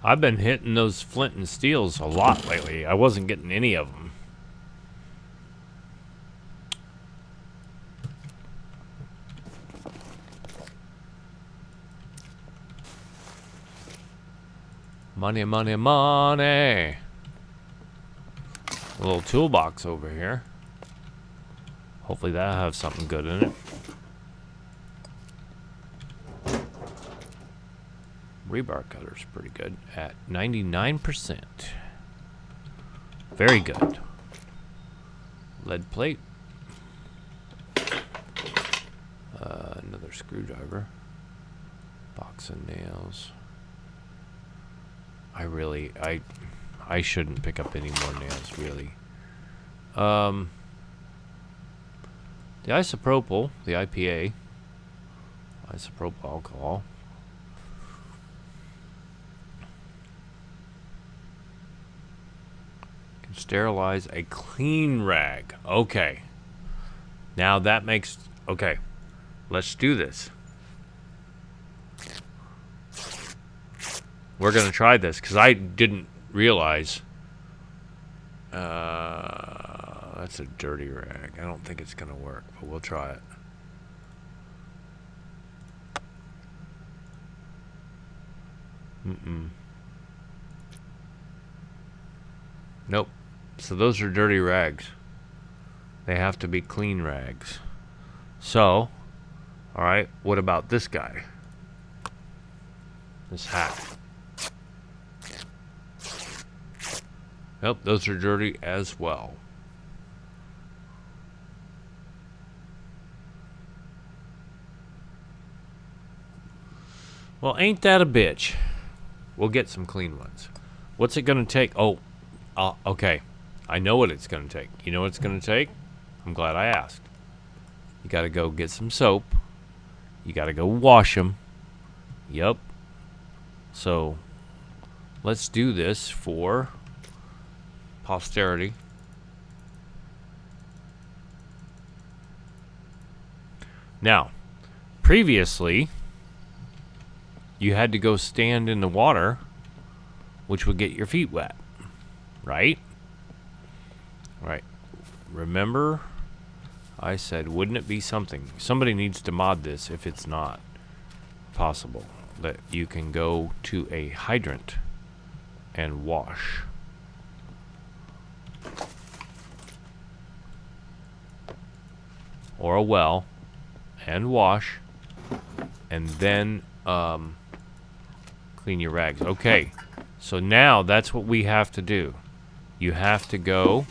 I've been hitting those flint and steels a lot lately. I wasn't getting any of them. Money, money, money. A little toolbox over here. Hopefully that'll have something good in it. Rebar cutter's pretty good at 99%. Very good. Lead plate. Another screwdriver. Box of nails. I shouldn't pick up any more nails, really. The isopropyl, the IPA, isopropyl alcohol. Can sterilize a clean rag. Okay. Now that makes... Okay. Let's do this. We're going to try this because I didn't realize... that's a dirty rag. I don't think it's going to work, but we'll try it. Nope. So those are dirty rags. They have to be clean rags. So, alright, what about this guy? This hat. Nope, those are dirty as well. Well, ain't that a bitch? We'll get some clean ones. What's it gonna take? Oh, okay. I know what it's gonna take. You know what it's gonna take? I'm glad I asked. You gotta go get some soap. You gotta go wash them. Yep. So, let's do this for posterity. Now, previously, you had to go stand in the water, which would get your feet wet, right? Right. Remember, I said, wouldn't it be something? Somebody needs to mod this if it's not possible, that you can go to a hydrant and wash. Or a well and wash, and then clean your rags. Okay, so now that's what we have to do. You have to go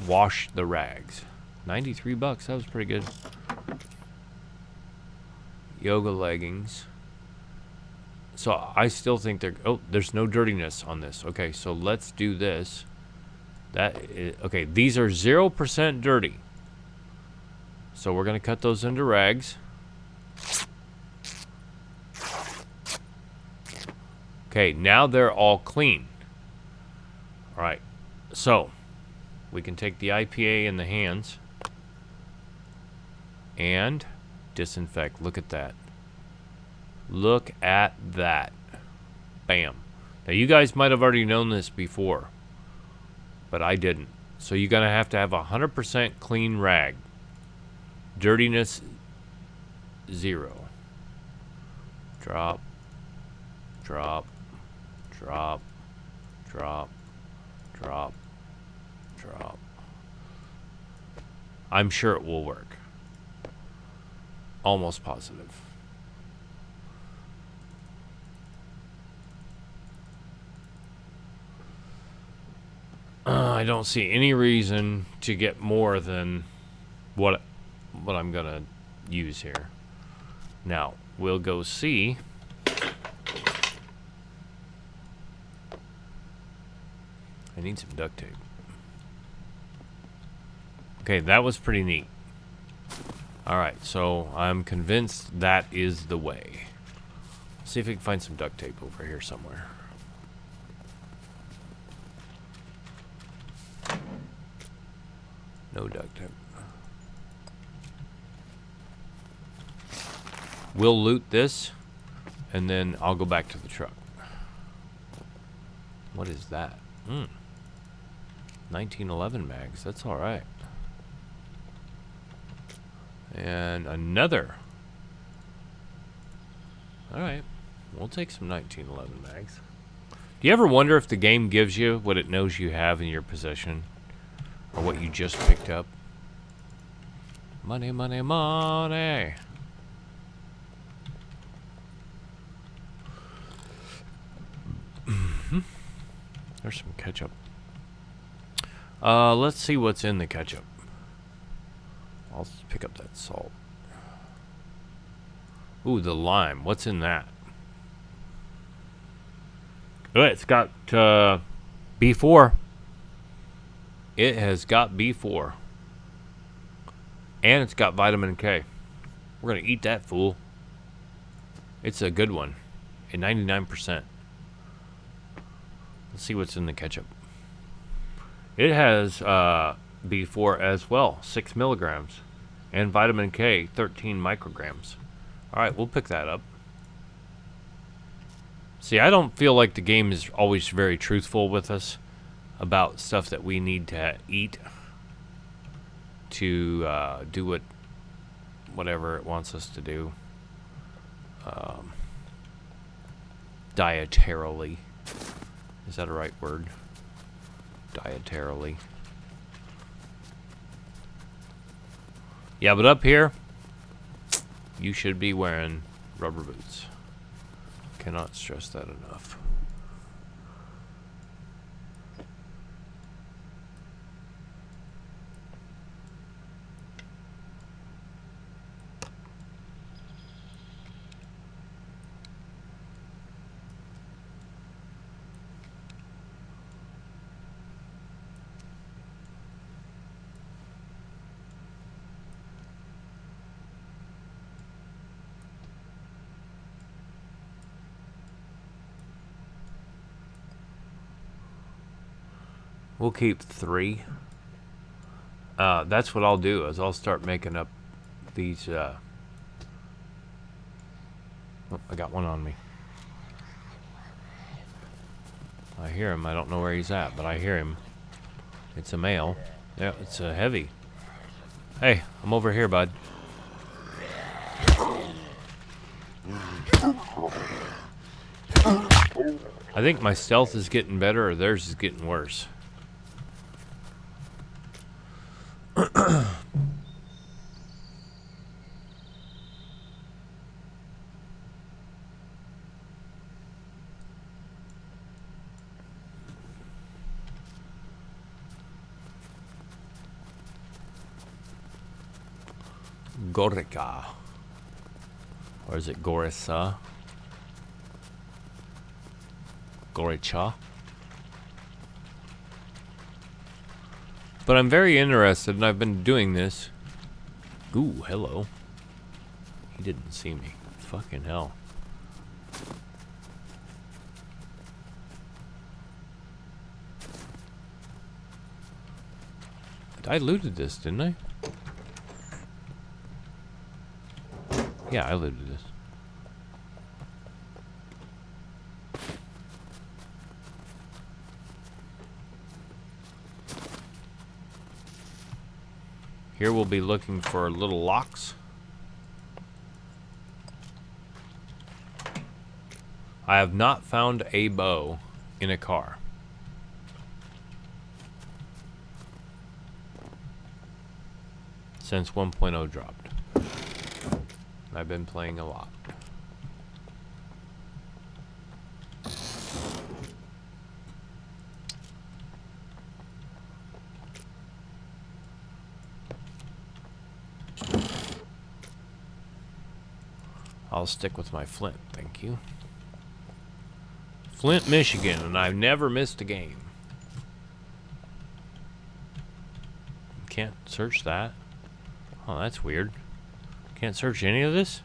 wash the rags. $93, that was pretty good. Yoga leggings. So I still think they're... Oh, there's no dirtiness on this. Okay, so let's do this. Okay, these are 0% dirty. So we're going to cut those into rags. Okay, now they're all clean. All right, so we can take the IPA in the hands and disinfect. Look at that. Look at that. Bam. Now, you guys might have already known this before, but I didn't. So you're going to have 100% clean rag. Dirtiness, 0. Drop, drop, drop, drop, drop, drop. I'm sure it will work. Almost positive. I don't see any reason to get more than what I'm gonna use here. Now we'll go see. I need some duct tape. Okay, that was pretty neat. Alright, so I'm convinced that is the way. See if we can find some duct tape over here somewhere. No duct tape. We'll loot this, and then I'll go back to the truck. What is that? 1911 mags. That's all right. And another. All right. We'll take some 1911 mags. Do you ever wonder if the game gives you what it knows you have in your possession? Or what you just picked up? Money, money, money. There's some ketchup. Let's see what's in the ketchup. I'll pick up that salt. Ooh, the lime. What's in that? Oh, it's got B4. It has got B4. And it's got vitamin K. We're going to eat that fool. It's a good one. At 99%. Let's see what's in the ketchup. It has B4 as well. 6 milligrams. And vitamin K, 13 micrograms. Alright, we'll pick that up. See, I don't feel like the game is always very truthful with us about stuff that we need to eat to do whatever it wants us to do. Dietarily. Is that a right word? Dietarily. Yeah, but up here, you should be wearing rubber boots. Cannot stress that enough. We'll keep 3. That's what I'll do, is I'll start making up these, oh, I got one on me. I hear him. I don't know where he's at, but I hear him. It's a male. Yeah, it's a heavy. Hey, I'm over here, bud. I think my stealth is getting better, or theirs is getting worse. Gorica. Or is it Gorica? Gorica. But I'm very interested, and I've been doing this. Ooh, hello. He didn't see me. Fucking hell. I looted this, didn't I? Yeah, I looted this. Here we'll be looking for little locks. I have not found a bow in a car. Since 1.0 dropped. I've been playing a lot. I'll stick with my Flint, thank you. Flint, Michigan, and I've never missed a game. Can't search that. Oh, that's weird. Can't search any of this?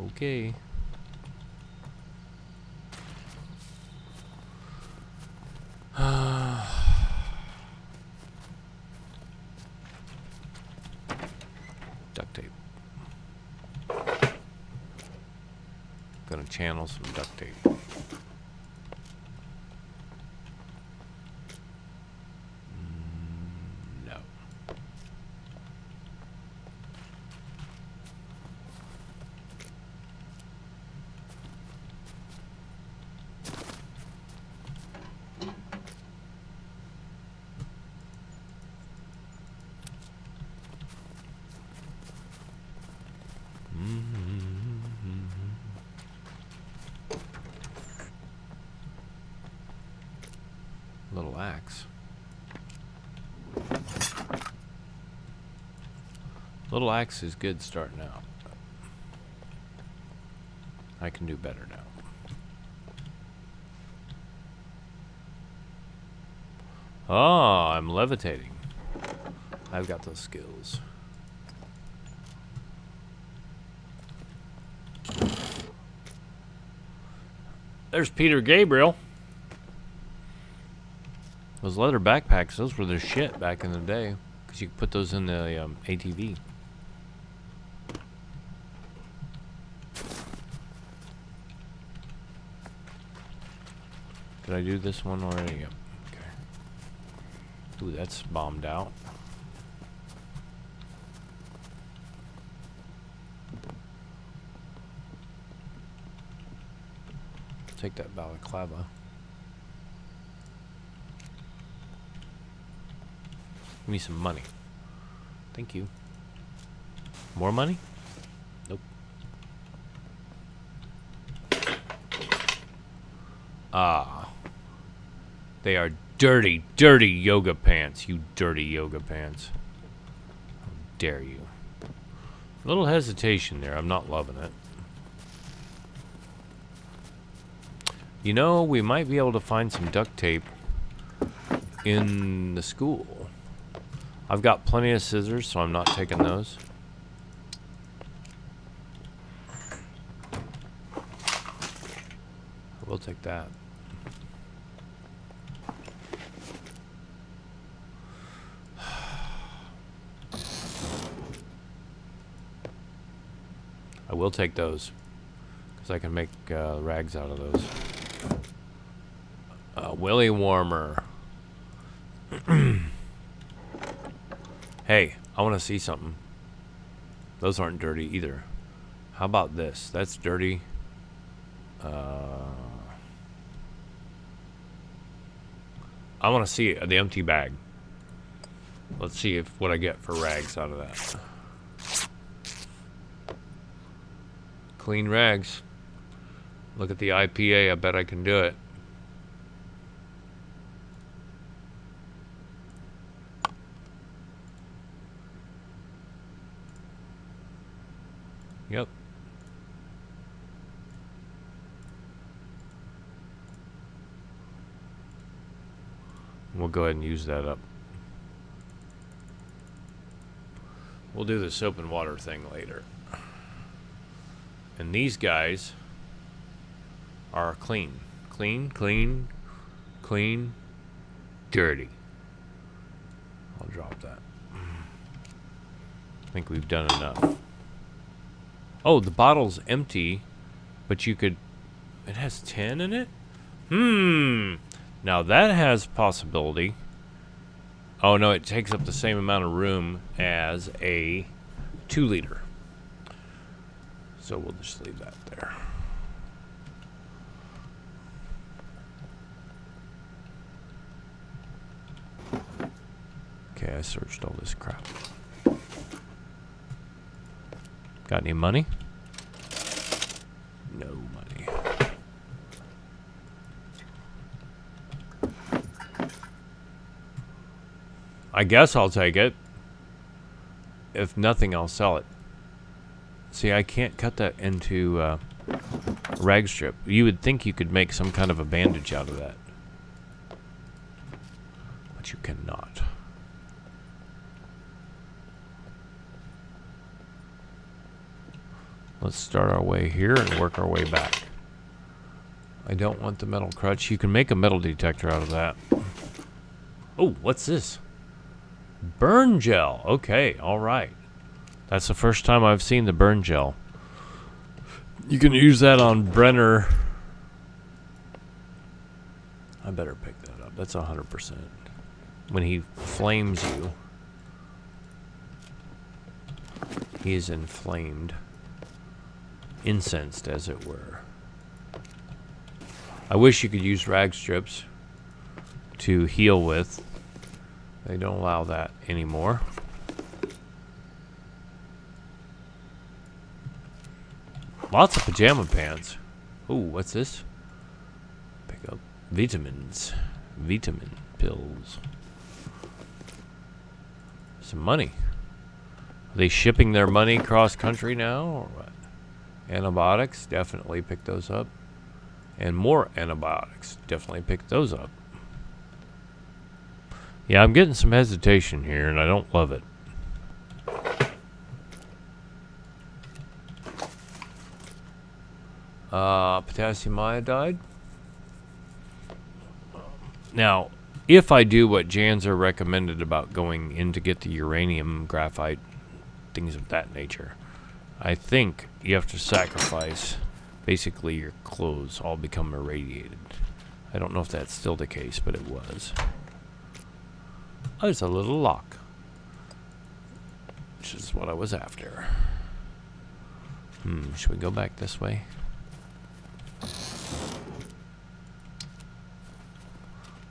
Okay. Duct tape. Gonna channel some duct tape. No. axe. Little axe is good starting out. I can do better now. Oh, I'm levitating. I've got those skills. There's Peter Gabriel. Those leather backpacks, those were the shit back in the day. Because you could put those in the ATV. Did I do this one already? Yep. Okay. Ooh, that's bombed out. Take that balaclava. Give me some money. Thank you. More money? Nope. Ah. They are dirty, dirty yoga pants. You dirty yoga pants. How dare you. A little hesitation there. I'm not loving it. You know, we might be able to find some duct tape in the school. I've got plenty of scissors, so I'm not taking those. I will take that. I will take those, because I can make rags out of those. Willy warmer. Hey, I want to see something. Those aren't dirty either. How about this? That's dirty. I want to see the empty bag. Let's see what I get for rags out of that. Clean rags. Look at the IPA. I bet I can do it. Yep. We'll go ahead and use that up. We'll do the soap and water thing later. And these guys are clean. Clean, clean, clean, dirty. I'll drop that. I think we've done enough. Oh, the bottle's empty, but you could... It has 10 in it? Now that has possibility. Oh no, it takes up the same amount of room as a 2-liter. So we'll just leave that there. Okay, I searched all this crap. Got any money? No money. I guess I'll take it. If nothing, I'll sell it. See, I can't cut that into a rag strip. You would think you could make some kind of a bandage out of that. But you cannot. Let's start our way here and work our way back. I don't want the metal crutch. You can make a metal detector out of that. Oh, what's this? Burn gel. Okay, all right. That's the first time I've seen the burn gel. You can use that on Brenner. I better pick that up. That's 100%. When he flames you, he is inflamed. Incensed, as it were. I wish you could use rag strips to heal with. They don't allow that anymore. Lots of pajama pants. Ooh, what's this? Pick up vitamins. Vitamin pills. Some money. Are they shipping their money cross country now, or what? Antibiotics, definitely pick those up. And more antibiotics, definitely pick those up. Yeah, I'm getting some hesitation here, and I don't love it. Potassium iodide. Now, if I do what Janzer recommended about going in to get the uranium, graphite, things of that nature, I think you have to sacrifice basically your clothes all become irradiated. I don't know if that's still the case, but it was. Oh, there's a little lock, which is what I was after. Should we go back this way?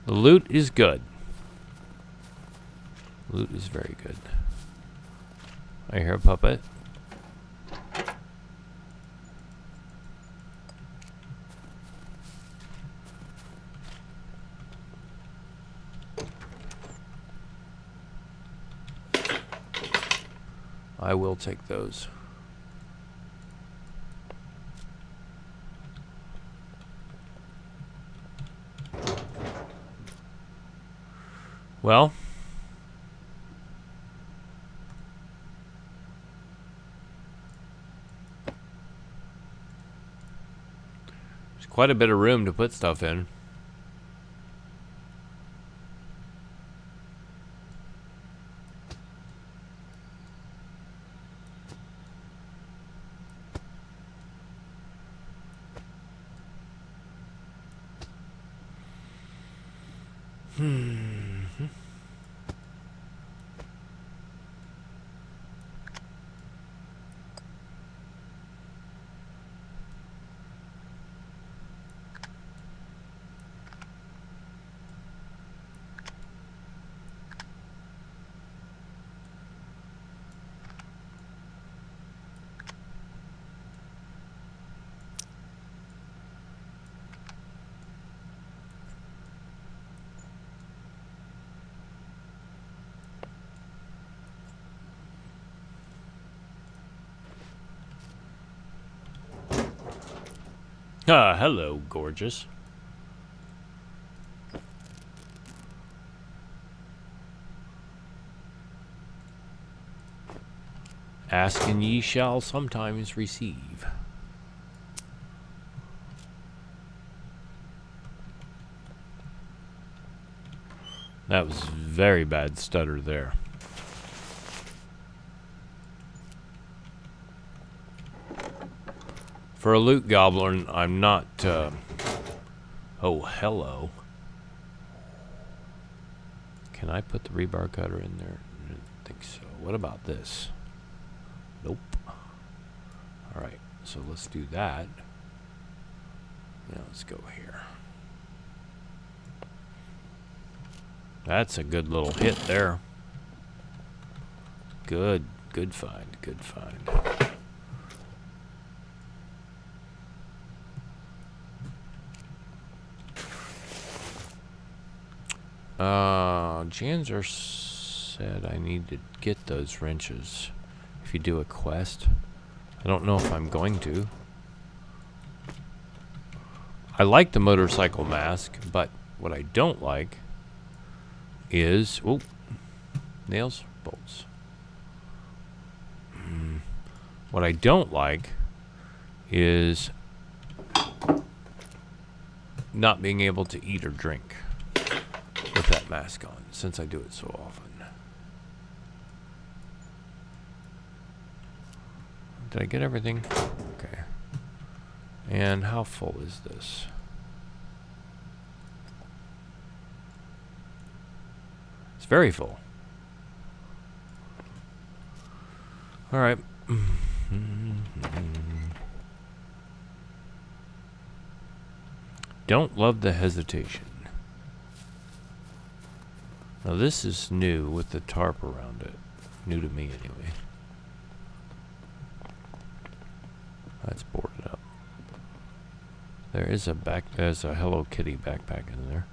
The loot is good. Loot is very good. I hear a puppet. I will take those. Well, there's quite a bit of room to put stuff in. Ah, hello, gorgeous. Ask and ye shall sometimes receive. That was very bad stutter there. For a loot goblin, I'm not, oh, hello. Can I put the rebar cutter in there? I don't think so. What about this? Nope. Alright, so let's do that. Now let's go here. That's a good little hit there. Good find, good find. Janzer said I need to get those wrenches if you do a quest. I don't know if I'm going to. I like the motorcycle mask, but what I don't like is... Oh, nails, bolts. What I don't like is not being able to eat or drink with that mask on, since I do it so often. Did I get everything? Okay. And how full is this? It's very full. All right. Don't love the hesitation. Now this is new with the tarp around it. New to me anyway. That's boarded up. There's a Hello Kitty backpack in there.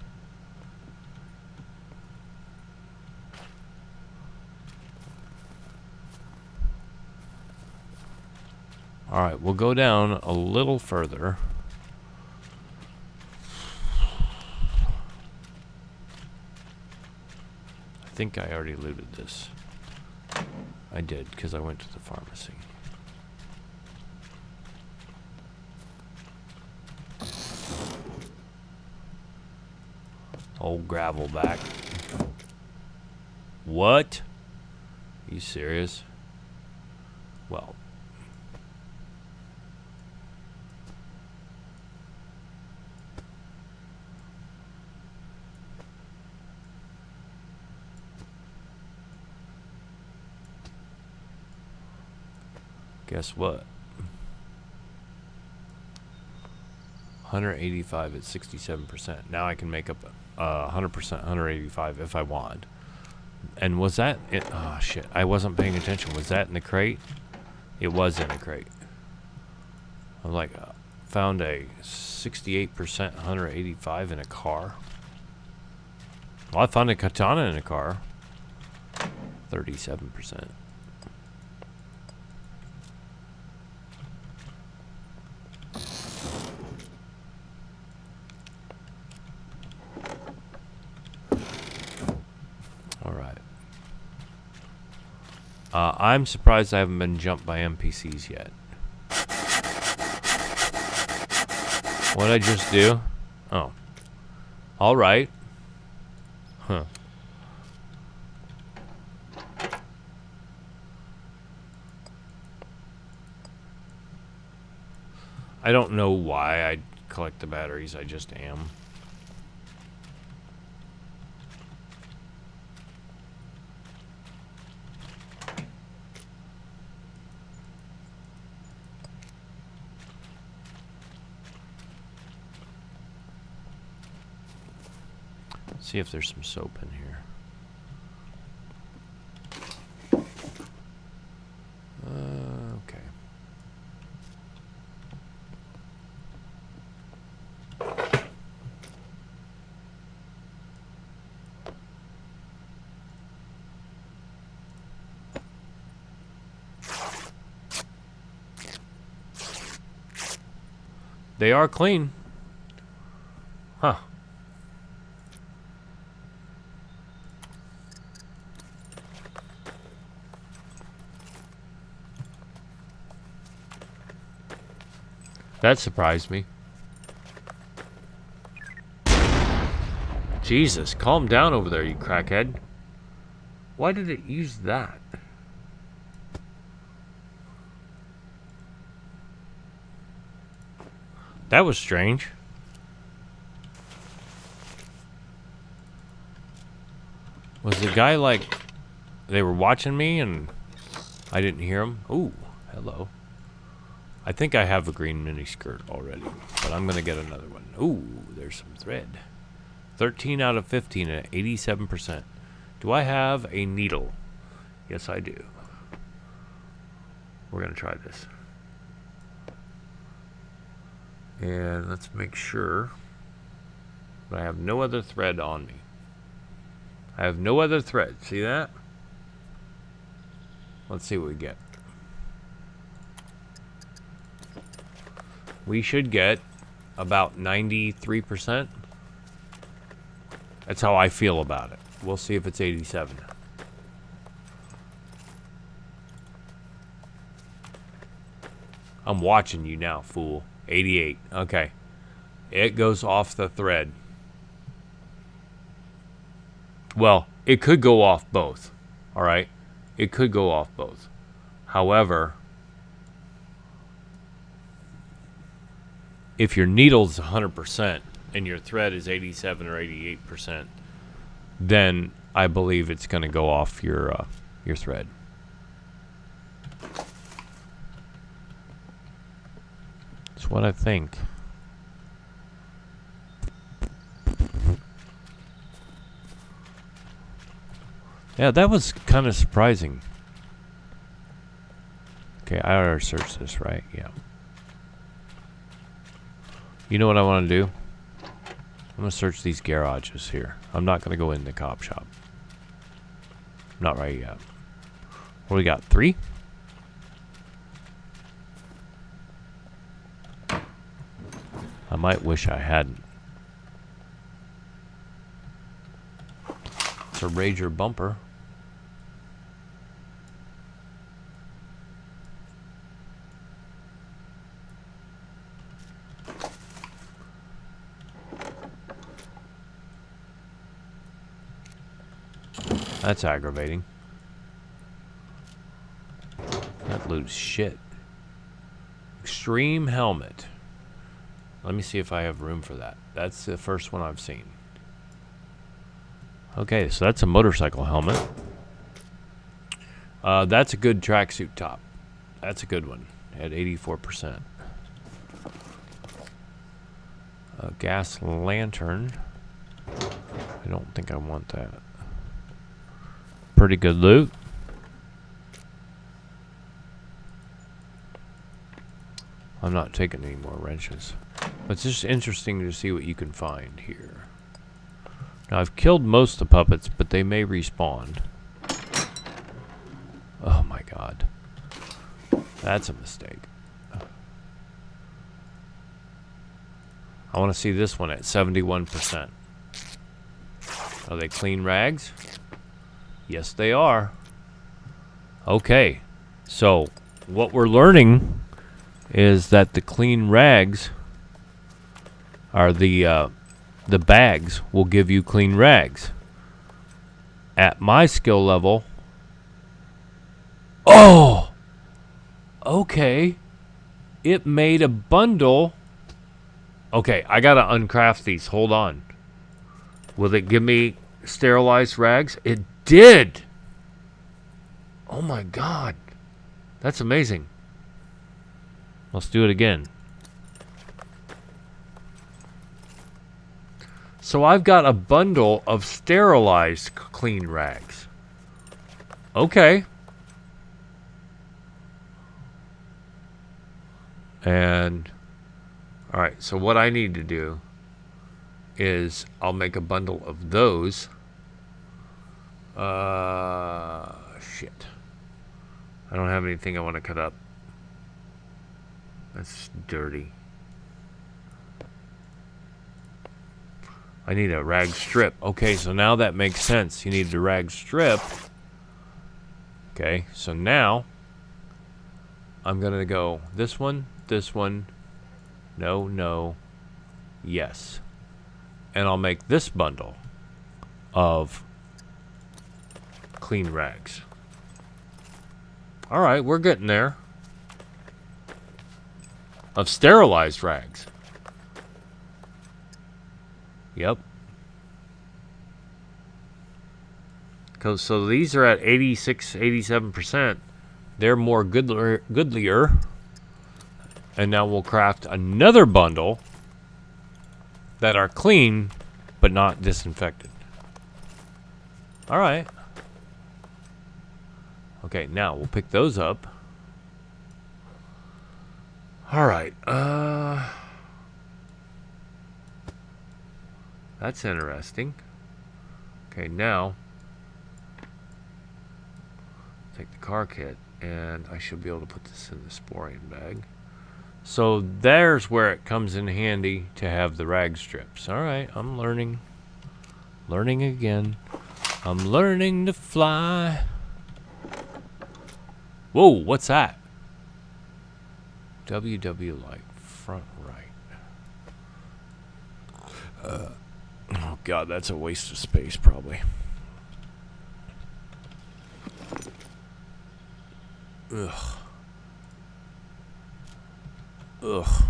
Alright, we'll go down a little further. I think I already looted this. I did, because I went to the pharmacy. Old gravel back. What? Are you serious? Well. Guess what? 185 at 67%. Now I can make up 100%, 185 if I want. And was that it? Oh shit, I wasn't paying attention. Was that in the crate? It was in a crate. I'm like, found a 68%, 185 in a car. Well, I found a katana in a car. 37%. I'm surprised I haven't been jumped by NPCs yet. What'd I just do? Oh. Alright. Huh. I don't know why I collect the batteries, I just am. See if there's some soap in here. Okay. They are clean. Huh. That surprised me. Jesus, calm down over there, you crackhead. Why did it use that? That was strange. Was the guy like... They were watching me and I didn't hear them? Ooh, hello. I think I have a green miniskirt already, but I'm going to get another one. Ooh, there's some thread. 13 out of 15 at 87%. Do I have a needle? Yes, I do. We're going to try this. And let's make sure that I have no other thread on me. I have no other thread. See that? Let's see what we get. We should get about 93%. That's how I feel about it. We'll see if it's 87. I'm watching you now, fool. 88. Okay. It goes off the thread. Well, it could go off both. Alright? It could go off both. However... if your needle's 100% and your thread is 87 or 88%, then I believe it's going to go off your thread. That's what I think. Yeah, that was kind of surprising. Okay, I already searched this, right? Yeah. You know what I want to do? I'm going to search these garages here. I'm not going to go in the cop shop. Not right yet. What do we got? 3? I might wish I hadn't. It's a Rager bumper. That's aggravating. That loot's shit. Extreme helmet. Let me see if I have room for that. That's the first one I've seen. Okay, so that's a motorcycle helmet. That's a good tracksuit top. That's a good one at 84%. A gas lantern. I don't think I want that. Pretty good loot. I'm not taking any more wrenches. But it's just interesting to see what you can find here. Now, I've killed most of the puppets, but they may respawn. Oh my god. That's a mistake. I want to see this one at 71%. Are they clean rags? Yes, they are. Okay. So, what we're learning is that the clean rags are the bags will give you clean rags. At my skill level, oh, okay, it made a bundle. Okay, I gotta uncraft these. Hold on. Will it give me sterilized rags? It did. Oh my god, that's amazing. Let's do it again. So I've got a bundle of sterilized clean rags. Okay. And, alright, so what I need to do is I'll make a bundle of those. Shit. I don't have anything I want to cut up. That's dirty. I need a rag strip. Okay, so now that makes sense. You need a rag strip. Okay, so now I'm gonna go this one, no, yes. And I'll make this bundle of clean rags. Alright, we're getting there. Of sterilized rags. Yep. So these are at 86, 87%. They're more goodlier. And now we'll craft another bundle that are clean, but not disinfected. Alright. Okay, now we'll pick those up. Alright, that's interesting. Okay, now take the car kit, and I should be able to put this in the sporine bag. So there's where it comes in handy to have the rag strips. Alright, I'm learning. Learning again. I'm learning to fly. Whoa, what's that? WW light, front right. Oh god, that's a waste of space, probably. Ugh. Ugh.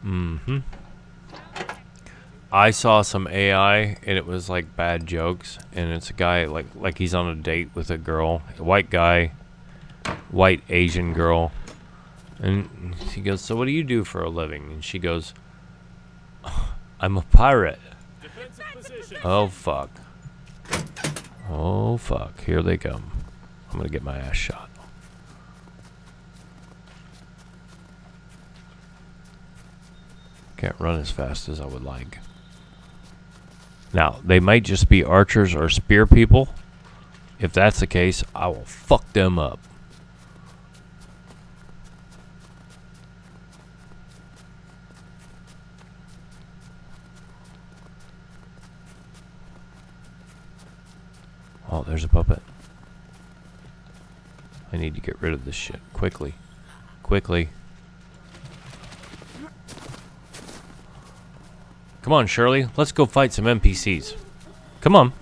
Mm-hmm. I saw some AI and it was like bad jokes, and it's a guy like he's on a date with a girl, a white guy, white Asian girl, and he goes, "So what do you do for a living?" And she goes, "I'm a pirate." Oh fuck. Oh fuck. Here they come. I'm gonna get my ass shot. Can't run as fast as I would like. Now, they might just be archers or spear people. If that's the case, I will fuck them up. Oh, there's a puppet. I need to get rid of this shit quickly. Quickly. Come on, Shirley. Let's go fight some NPCs. Come on.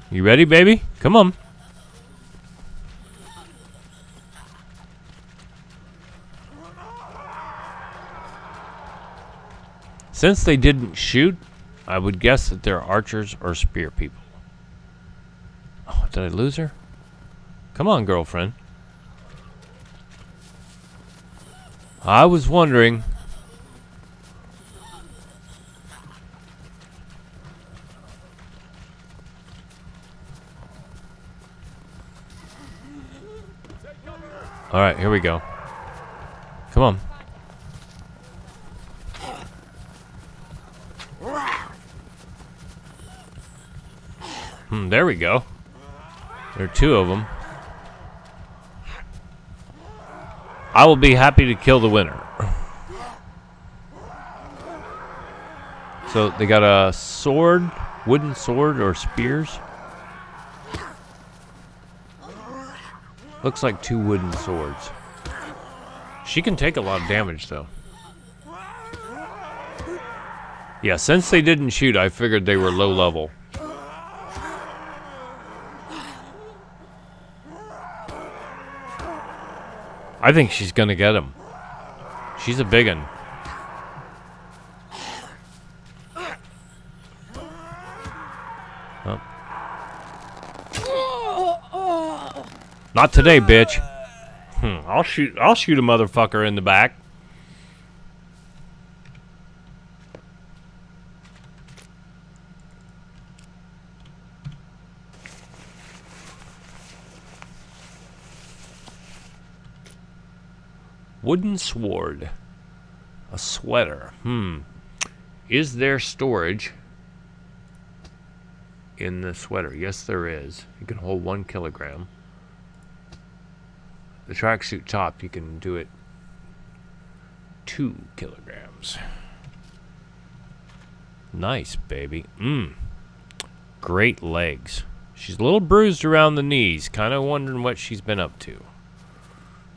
You ready, baby? Come on. Since they didn't shoot, I would guess that they're archers or spear people. Oh, did I lose her? Come on, girlfriend. I was wondering. All right, here we go. Come on. There we go. There are two of them. I will be happy to kill the winner. So they got a sword, wooden sword or spears. Looks like two wooden swords. She can take a lot of damage though. Yeah, since they didn't shoot, I figured they were low level. I think she's gonna get him. She's a big one. Oh. Not today, bitch. I'll shoot a motherfucker in the back. Wooden sword. A sweater. Is there storage in the sweater? Yes, there is. You can hold 1 kilogram. The tracksuit top, you can do it 2 kilograms. Nice, baby. Great legs. She's a little bruised around the knees. Kind of wondering what she's been up to.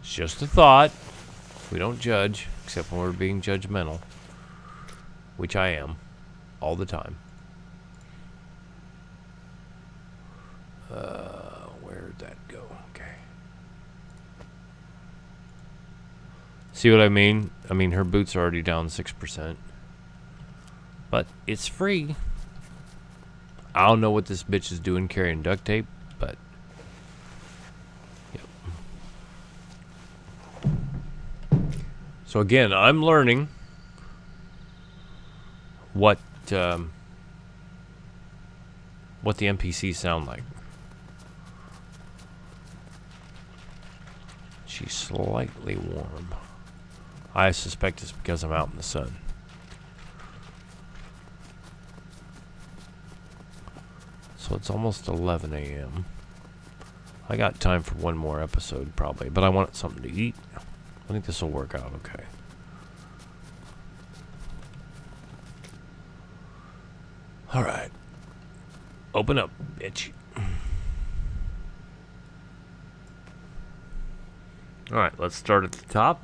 It's just a thought. We don't judge, except when we're being judgmental. Which I am. All the time. Where'd that go? Okay. See what I mean? I mean, her boots are already down 6%. But it's free. I don't know what this bitch is doing carrying duct tape, but... Yep. So again, I'm learning what the NPCs sound like. She's slightly warm. I suspect it's because I'm out in the sun. So it's almost 11 a.m. I got time for one more episode probably, but I want something to eat. I think this will work out okay. Alright. Open up, bitch. Alright, let's start at the top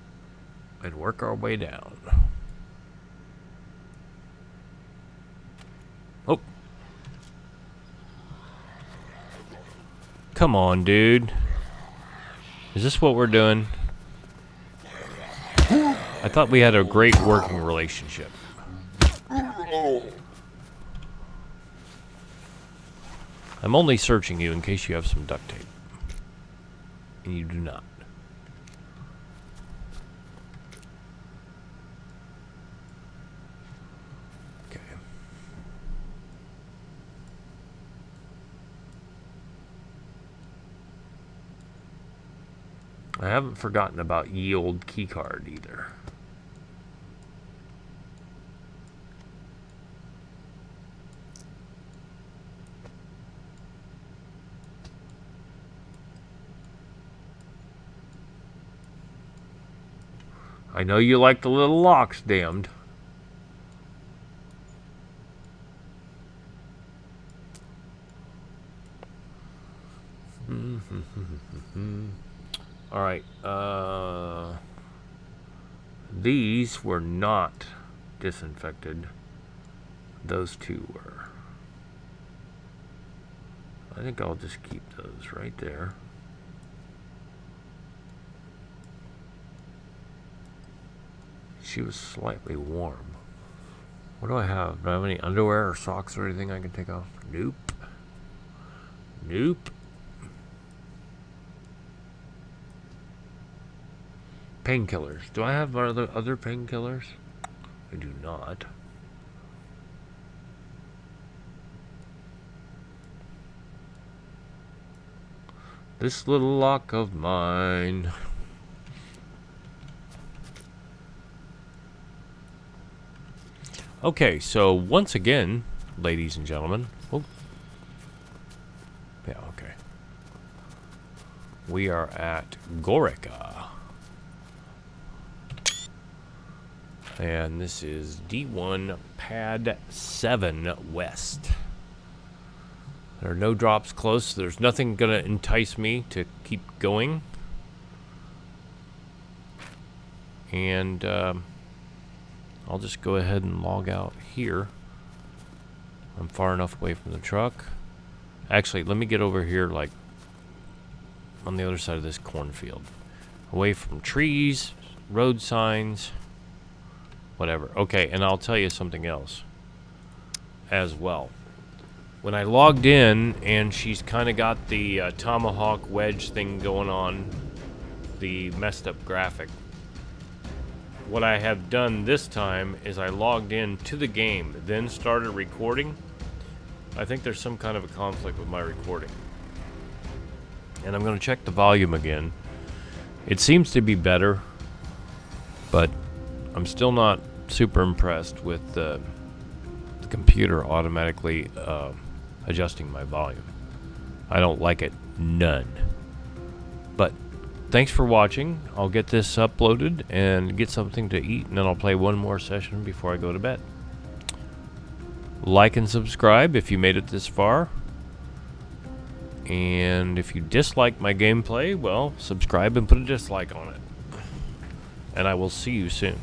and work our way down. Oh. Come on, dude. Is this what we're doing? I thought we had a great working relationship. I'm only searching you in case you have some duct tape. And you do not. Okay. I haven't forgotten about ye old keycard either. I know you like the little locks, damned. Alright, these were not disinfected. Those two were. I think I'll just keep those right there. She was slightly warm. What do I have? Do I have any underwear or socks or anything I can take off? Nope. Nope. Painkillers. Do I have other painkillers? I do not. This little lock of mine. Okay, so once again, ladies and gentlemen. Oh. Yeah, okay. We are at Gorica. And this is D1P7W West. There are no drops close. There's nothing going to entice me to keep going. And I'll just go ahead and log out here. I'm far enough away from the truck. Actually, let me get over here, like, on the other side of this cornfield. Away from trees, road signs, whatever. Okay, and I'll tell you something else as well. When I logged in, and she's kind of got the tomahawk wedge thing going on, the messed up graphic. What I have done this time is I logged in to the game, then started recording. I think there's some kind of a conflict with my recording. And I'm going to check the volume again. It seems to be better, but I'm still not super impressed with the computer automatically adjusting my volume. I don't like it none. But thanks for watching. I'll get this uploaded and get something to eat, and then I'll play one more session before I go to bed. Like and subscribe if you made it this far. And if you dislike my gameplay, well, subscribe and put a dislike on it. And I will see you soon.